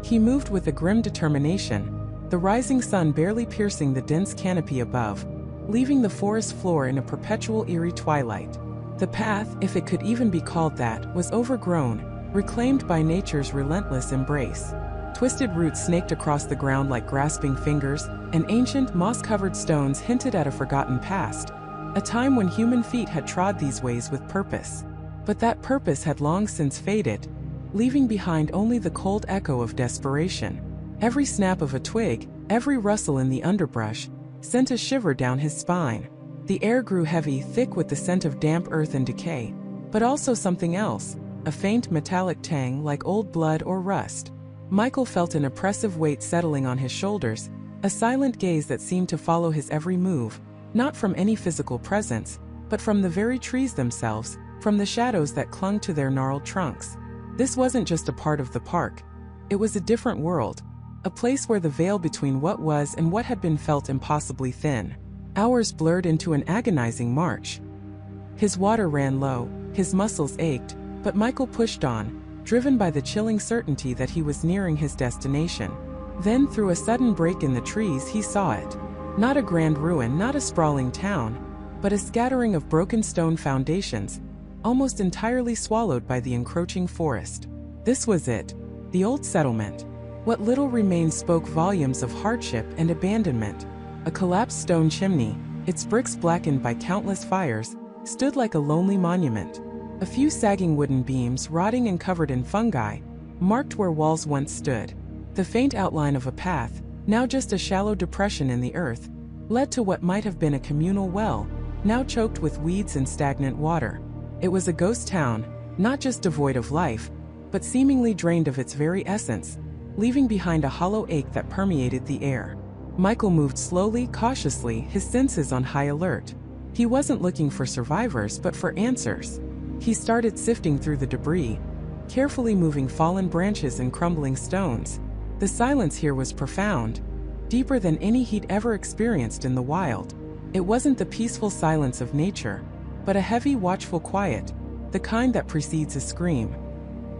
He moved with a grim determination, the rising sun barely piercing the dense canopy above, leaving the forest floor in a perpetual eerie twilight. The path, if it could even be called that, was overgrown, reclaimed by nature's relentless embrace. Twisted roots snaked across the ground like grasping fingers, and ancient, moss-covered stones hinted at a forgotten past, a time when human feet had trod these ways with purpose. But that purpose had long since faded, leaving behind only the cold echo of desperation. Every snap of a twig, every rustle in the underbrush, sent a shiver down his spine. The air grew heavy, thick with the scent of damp earth and decay, but also something else, a faint metallic tang like old blood or rust. Michael felt an oppressive weight settling on his shoulders, a silent gaze that seemed to follow his every move, not from any physical presence, but from the very trees themselves, from the shadows that clung to their gnarled trunks. This wasn't just a part of the park. It was a different world, a place where the veil between what was and what had been felt impossibly thin. Hours blurred into an agonizing march. His water ran low, his muscles ached, but Michael pushed on, driven by the chilling certainty that he was nearing his destination. Then, through a sudden break in the trees, he saw it. Not a grand ruin, not a sprawling town, but a scattering of broken stone foundations, almost entirely swallowed by the encroaching forest. This was it, the old settlement. What little remained spoke volumes of hardship and abandonment. A collapsed stone chimney, its bricks blackened by countless fires, stood like a lonely monument. A few sagging wooden beams, rotting and covered in fungi, marked where walls once stood. The faint outline of a path, now just a shallow depression in the earth, led to what might have been a communal well, now choked with weeds and stagnant water. It was a ghost town, not just devoid of life, but seemingly drained of its very essence, leaving behind a hollow ache that permeated the air. Michael moved slowly, cautiously, his senses on high alert. He wasn't looking for survivors but for answers. He started sifting through the debris, carefully moving fallen branches and crumbling stones. The silence here was profound, deeper than any he'd ever experienced in the wild. It wasn't the peaceful silence of nature, but a heavy, watchful quiet, the kind that precedes a scream.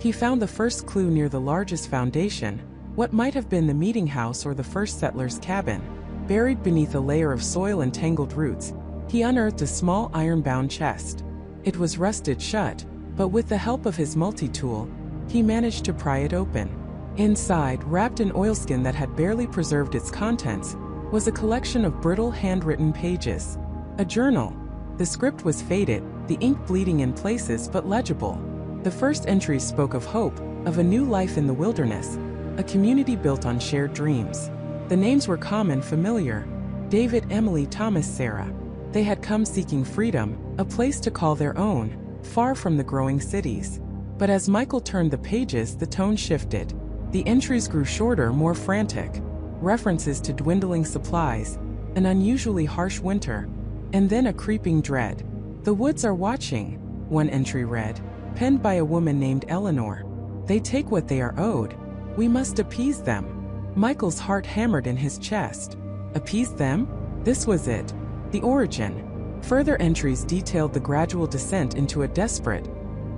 He found the first clue near the largest foundation, what might have been the meeting house or the first settler's cabin. Buried beneath a layer of soil and tangled roots, he unearthed a small iron-bound chest. It was rusted shut, but with the help of his multi-tool, he managed to pry it open. Inside, wrapped in oilskin that had barely preserved its contents, was a collection of brittle handwritten pages. A journal. The script was faded, the ink bleeding in places but legible. The first entries spoke of hope, of a new life in the wilderness, a community built on shared dreams. The names were common, familiar: David, Emily, Thomas, Sarah. They had come seeking freedom, a place to call their own, far from the growing cities. But as Michael turned the pages, the tone shifted. The entries grew shorter, more frantic. References to dwindling supplies, an unusually harsh winter, and then a creeping dread. "The woods are watching," one entry read, penned by a woman named Eleanor. "They take what they are owed. We must appease them." Michael's heart hammered in his chest. Appease them? This was it. The origin. Further entries detailed the gradual descent into a desperate,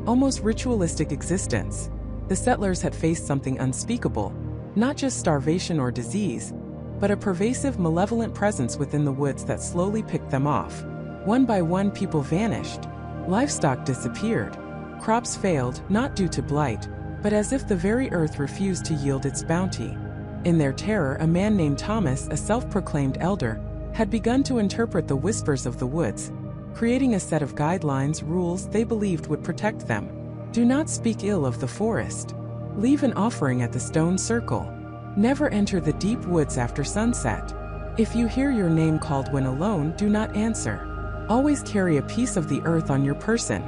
almost ritualistic existence. The settlers had faced something unspeakable, not just starvation or disease, but a pervasive, malevolent presence within the woods that slowly picked them off. One by one, people vanished. Livestock disappeared. Crops failed, not due to blight, but as if the very earth refused to yield its bounty. In their terror, a man named Thomas, a self-proclaimed elder, had begun to interpret the whispers of the woods, creating a set of guidelines, rules they believed would protect them. Do not speak ill of the forest. Leave an offering at the stone circle. Never enter the deep woods after sunset. If you hear your name called when alone, do not answer. Always carry a piece of the earth on your person.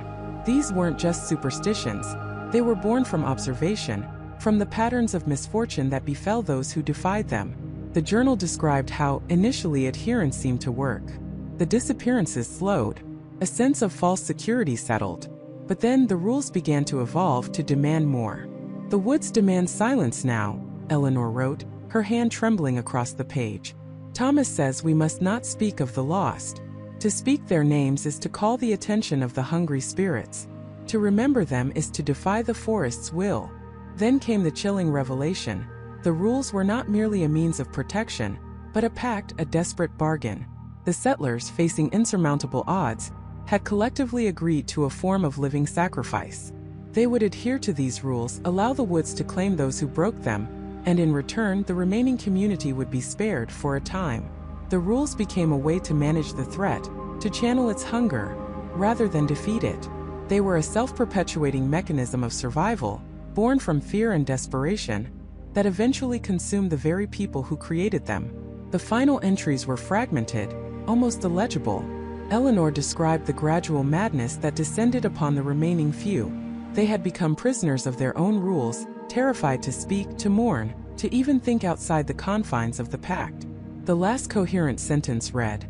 These weren't just superstitions. They were born from observation, from the patterns of misfortune that befell those who defied them. The journal described how, initially, adherence seemed to work. The disappearances slowed. A sense of false security settled. But then the rules began to evolve, to demand more. "The woods demand silence now," Eleanor wrote, her hand trembling across the page. "Thomas says we must not speak of the lost. To speak their names is to call the attention of the hungry spirits. To remember them is to defy the forest's will." Then came the chilling revelation. The rules were not merely a means of protection, but a pact, a desperate bargain. The settlers, facing insurmountable odds, had collectively agreed to a form of living sacrifice. They would adhere to these rules, allow the woods to claim those who broke them, and in return the remaining community would be spared for a time. The rules became a way to manage the threat, to channel its hunger, rather than defeat it. They were a self-perpetuating mechanism of survival, born from fear and desperation, that eventually consumed the very people who created them. The final entries were fragmented, almost illegible. Eleanor described the gradual madness that descended upon the remaining few. They had become prisoners of their own rules, terrified to speak, to mourn, to even think outside the confines of the pact. The last coherent sentence read,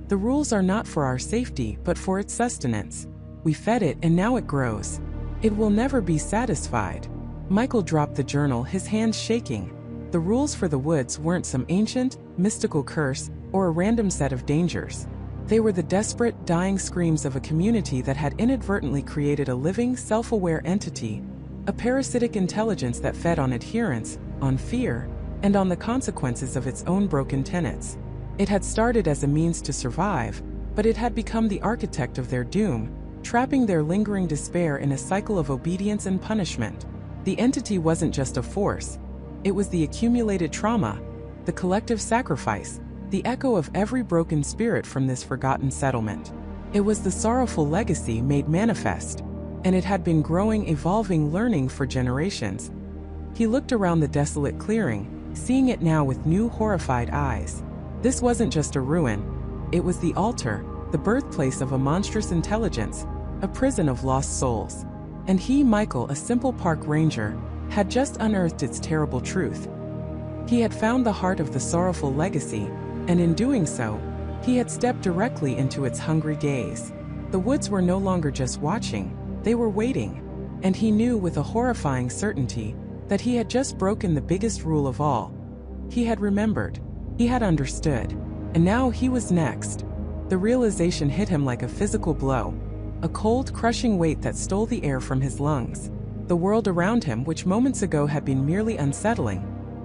"The rules are not for our safety, but for its sustenance. We fed it and now it grows. It will never be satisfied." Michael dropped the journal, his hands shaking. The rules for the woods weren't some ancient, mystical curse, or a random set of dangers. They were the desperate, dying screams of a community that had inadvertently created a living, self-aware entity, a parasitic intelligence that fed on adherence, on fear, and on the consequences of its own broken tenets. It had started as a means to survive, but it had become the architect of their doom, trapping their lingering despair in a cycle of obedience and punishment. The entity wasn't just a force. It was the accumulated trauma, the collective sacrifice, the echo of every broken spirit from this forgotten settlement. It was the sorrowful legacy made manifest, and it had been growing, evolving, learning for generations. He looked around the desolate clearing, seeing it now with new, horrified eyes. This wasn't just a ruin. It was the altar, the birthplace of a monstrous intelligence, a prison of lost souls. And he, Michael, a simple park ranger, had just unearthed its terrible truth. He had found the heart of the sorrowful legacy, and in doing so, he had stepped directly into its hungry gaze. The woods were no longer just watching, they were waiting, and he knew with a horrifying certainty that he had just broken the biggest rule of all. He had remembered, he had understood, and now he was next. The realization hit him like a physical blow, a cold, crushing weight that stole the air from his lungs. The world around him, which moments ago had been merely unsettling,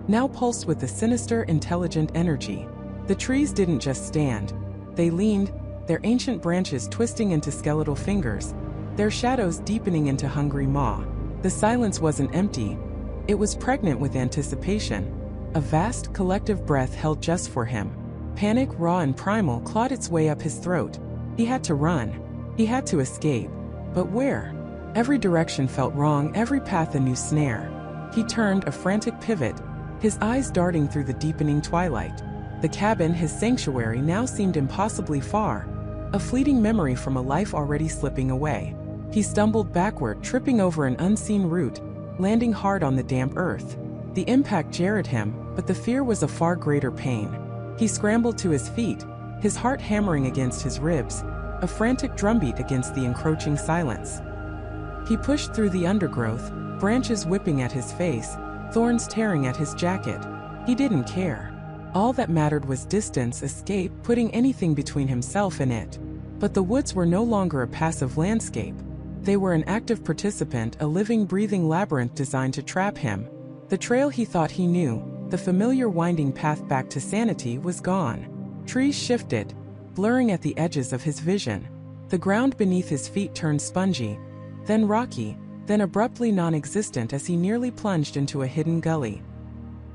now pulsed with a sinister, intelligent energy. The trees didn't just stand, they leaned, their ancient branches twisting into skeletal fingers, their shadows deepening into hungry maw. The silence wasn't empty, it was pregnant with anticipation, a vast, collective breath held just for him. Panic, raw and primal, clawed its way up his throat. He had to run. He had to escape. But where? Every direction felt wrong, every path a new snare. He turned, a frantic pivot, his eyes darting through the deepening twilight. The cabin, his sanctuary, now seemed impossibly far, a fleeting memory from a life already slipping away. He stumbled backward, tripping over an unseen root, landing hard on the damp earth. The impact jarred him, but the fear was a far greater pain. He scrambled to his feet, his heart hammering against his ribs, a frantic drumbeat against the encroaching silence. He pushed through the undergrowth, branches whipping at his face, thorns tearing at his jacket. He didn't care. All that mattered was distance, escape, putting anything between himself and it. But the woods were no longer a passive landscape. They were an active participant, a living, breathing labyrinth designed to trap him. The trail he thought he knew, the familiar winding path back to sanity, was gone. Trees shifted, blurring at the edges of his vision. The ground beneath his feet turned spongy, then rocky, then abruptly non-existent as he nearly plunged into a hidden gully.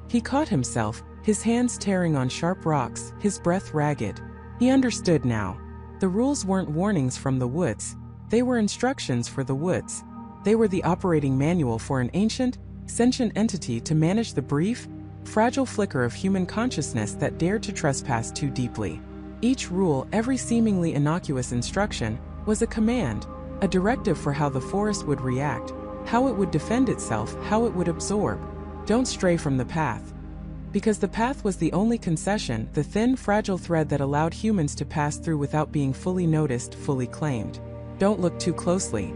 He caught himself, his hands tearing on sharp rocks, his breath ragged. He understood now. The rules weren't warnings from the woods. They were instructions for the woods. They were the operating manual for an ancient, sentient entity to manage the brief, fragile flicker of human consciousness that dared to trespass too deeply. Each rule, every seemingly innocuous instruction, was a command, a directive for how the forest would react, how it would defend itself, how it would absorb. Don't stray from the path. Because the path was the only concession, the thin, fragile thread that allowed humans to pass through without being fully noticed, fully claimed. Don't look too closely.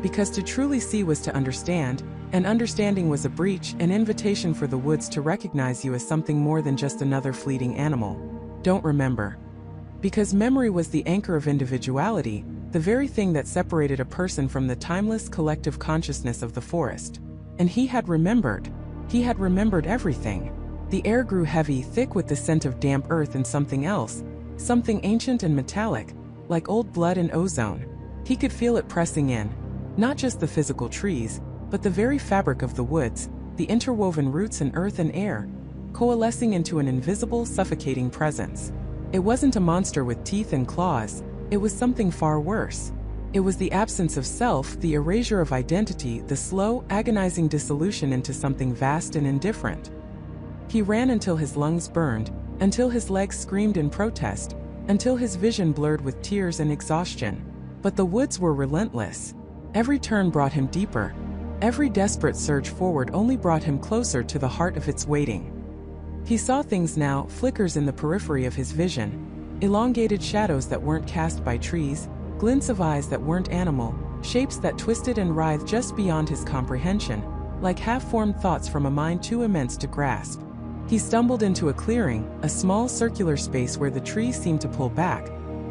Because to truly see was to understand, and understanding was a breach, an invitation for the woods to recognize you as something more than just another fleeting animal. Don't remember. Because memory was the anchor of individuality, the very thing that separated a person from the timeless collective consciousness of the forest. And he had remembered. He had remembered everything. The air grew heavy, thick with the scent of damp earth and something else, something ancient and metallic, like old blood and ozone. He could feel it pressing in, not just the physical trees, but the very fabric of the woods, the interwoven roots in earth and air, coalescing into an invisible, suffocating presence. It wasn't a monster with teeth and claws, it was something far worse. It was the absence of self, the erasure of identity, the slow, agonizing dissolution into something vast and indifferent. He ran until his lungs burned, until his legs screamed in protest, until his vision blurred with tears and exhaustion. But the woods were relentless. Every turn brought him deeper. Every desperate surge forward only brought him closer to the heart of its waiting. He saw things now, flickers in the periphery of his vision, elongated shadows that weren't cast by trees, glints of eyes that weren't animal, shapes that twisted and writhed just beyond his comprehension, like half-formed thoughts from a mind too immense to grasp. He stumbled into a clearing, a small circular space where the trees seemed to pull back,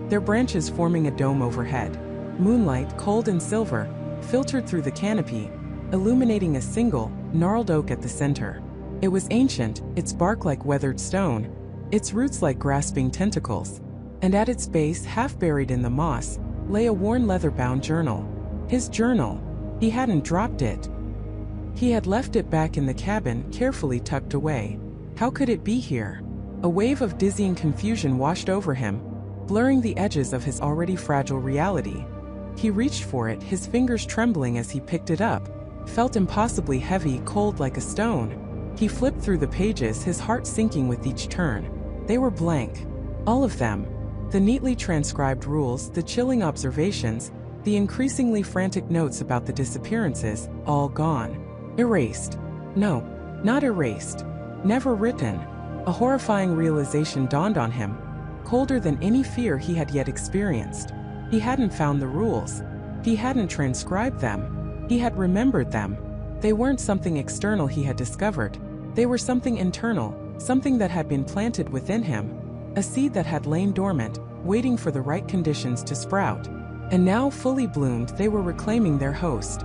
their branches forming a dome overhead. Moonlight, cold and silver, filtered through the canopy, illuminating a single, gnarled oak at the center. It was ancient, its bark like weathered stone, its roots like grasping tentacles. And at its base, half buried in the moss, lay a worn leather-bound journal. His journal. He hadn't dropped it. He had left it back in the cabin, carefully tucked away. How could it be here? A wave of dizzying confusion washed over him, blurring the edges of his already fragile reality. He reached for it, his fingers trembling as he picked it up, felt impossibly heavy, cold like a stone. He flipped through the pages, his heart sinking with each turn. They were blank. All of them. The neatly transcribed rules, the chilling observations, the increasingly frantic notes about the disappearances, all gone. Erased. No, not erased. Never written. A horrifying realization dawned on him, colder than any fear he had yet experienced. He hadn't found the rules. He hadn't transcribed them. He had remembered them. They weren't something external he had discovered. They were something internal, something that had been planted within him. A seed that had lain dormant, waiting for the right conditions to sprout. And now, fully bloomed, they were reclaiming their host.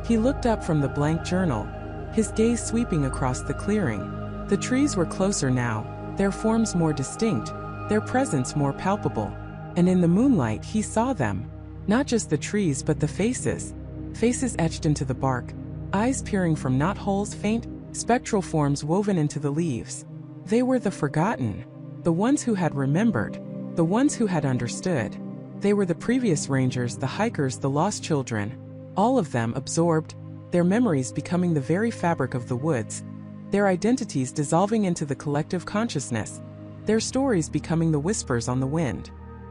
He looked up from the blank journal, his gaze sweeping across the clearing. The trees were closer now, their forms more distinct, their presence more palpable. And in the moonlight he saw them. Not just the trees but the faces. Faces etched into the bark, eyes peering from knotholes, faint, spectral forms woven into the leaves. They were the forgotten. The ones who had remembered, the ones who had understood. They were the previous rangers, the hikers, the lost children. All of them absorbed, their memories becoming the very fabric of the woods, their identities dissolving into the collective consciousness, their stories becoming the whispers on the wind.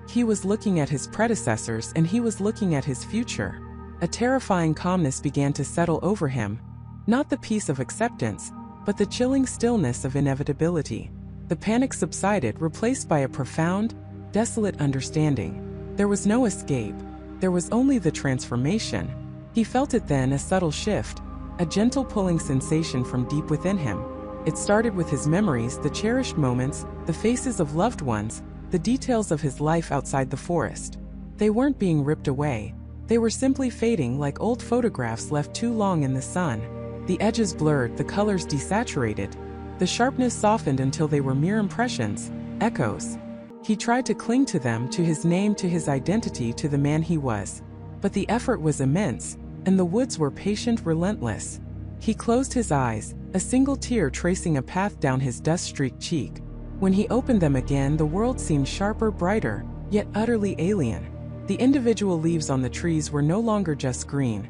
He was looking at his predecessors and he was looking at his future. A terrifying calmness began to settle over him, not the peace of acceptance, but the chilling stillness of inevitability. The panic subsided, replaced by a profound, desolate understanding. There was no escape. There was only the transformation. He felt it then, a subtle shift, a gentle pulling sensation from deep within him. It started with his memories, the cherished moments, the faces of loved ones, the details of his life outside the forest. They weren't being ripped away. They were simply fading like old photographs left too long in the sun. The edges blurred, the colors desaturated. The sharpness softened until they were mere impressions, echoes. He tried to cling to them, to his name, to his identity, to the man he was. But the effort was immense, and the woods were patient, relentless. He closed his eyes, a single tear tracing a path down his dust-streaked cheek. When he opened them again, the world seemed sharper, brighter, yet utterly alien. The individual leaves on the trees were no longer just green.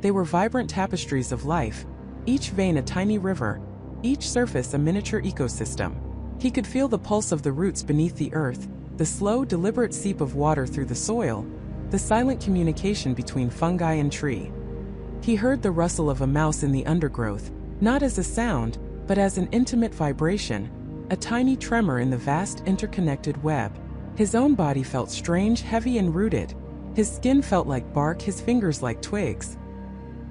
They were vibrant tapestries of life, each vein a tiny river, each surface a miniature ecosystem. He could feel the pulse of the roots beneath the earth, the slow, deliberate seep of water through the soil, the silent communication between fungi and tree. He heard the rustle of a mouse in the undergrowth, not as a sound, but as an intimate vibration, a tiny tremor in the vast interconnected web. His own body felt strange, heavy and rooted. His skin felt like bark, his fingers like twigs.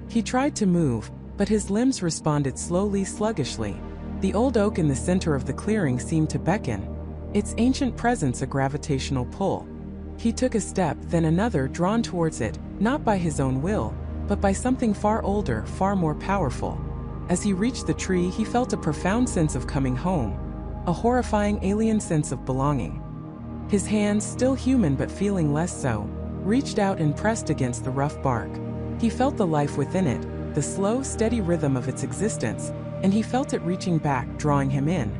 He tried to move, but his limbs responded slowly, sluggishly. The old oak in the center of the clearing seemed to beckon, its ancient presence a gravitational pull. He took a step, then another, drawn towards it, not by his own will, but by something far older, far more powerful. As he reached the tree, he felt a profound sense of coming home, a horrifying alien sense of belonging. His hands, still human but feeling less so, reached out and pressed against the rough bark. He felt the life within it, the slow, steady rhythm of its existence, and he felt it reaching back, drawing him in.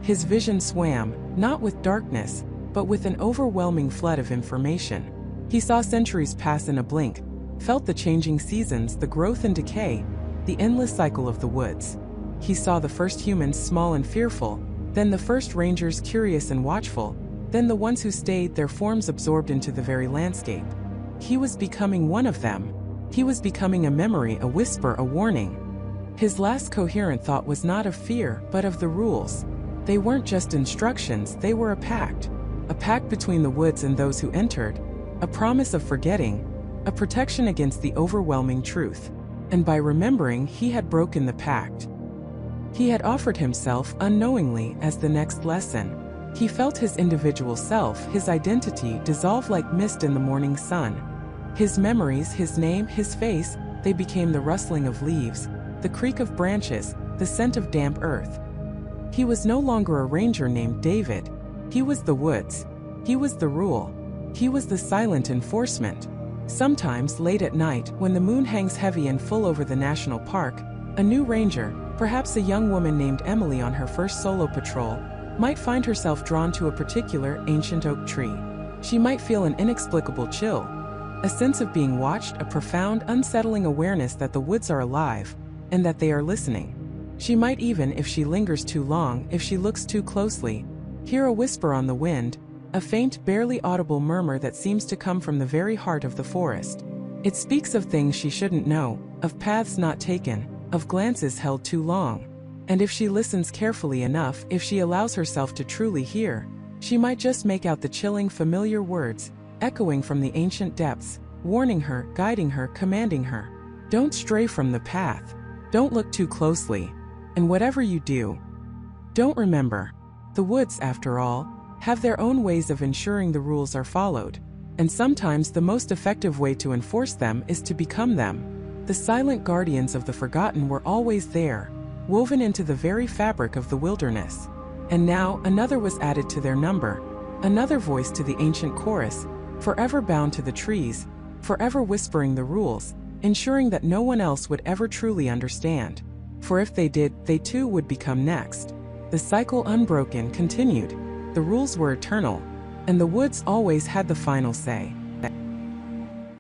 His vision swam, not with darkness, but with an overwhelming flood of information. He saw centuries pass in a blink, felt the changing seasons, the growth and decay, the endless cycle of the woods. He saw the first humans small and fearful, then the first rangers curious and watchful, then the ones who stayed, their forms absorbed into the very landscape. He was becoming one of them. He was becoming a memory, a whisper, a warning. His last coherent thought was not of fear, but of the rules. They weren't just instructions, they were a pact between the woods and those who entered, a promise of forgetting, a protection against the overwhelming truth. And by remembering, he had broken the pact. He had offered himself unknowingly as the next lesson. He felt his individual self, his identity, dissolve like mist in the morning sun. His memories, his name, his face, they became the rustling of leaves, the creak of branches, the scent of damp earth. He was no longer a ranger named David. He was the woods. He was the rule. He was the silent enforcement. Sometimes, late at night, when the moon hangs heavy and full over the national park, a new ranger, perhaps a young woman named Emily on her first solo patrol, might find herself drawn to a particular ancient oak tree. She might feel an inexplicable chill, a sense of being watched, a profound, unsettling awareness that the woods are alive, and that they are listening. She might even, if she lingers too long, if she looks too closely, hear a whisper on the wind, a faint, barely audible murmur that seems to come from the very heart of the forest. It speaks of things she shouldn't know, of paths not taken, of glances held too long. And if she listens carefully enough, if she allows herself to truly hear, she might just make out the chilling, familiar words, echoing from the ancient depths, warning her, guiding her, commanding her. Don't stray from the path. Don't look too closely. And whatever you do, don't remember. The woods, after all, have their own ways of ensuring the rules are followed. And sometimes the most effective way to enforce them is to become them. The silent guardians of the forgotten were always there, woven into the very fabric of the wilderness. And now another was added to their number, another voice to the ancient chorus, forever bound to the trees, forever whispering the rules, ensuring that no one else would ever truly understand. For if they did, they too would become next. The cycle, unbroken, continued. The rules were eternal, and the woods always had the final say.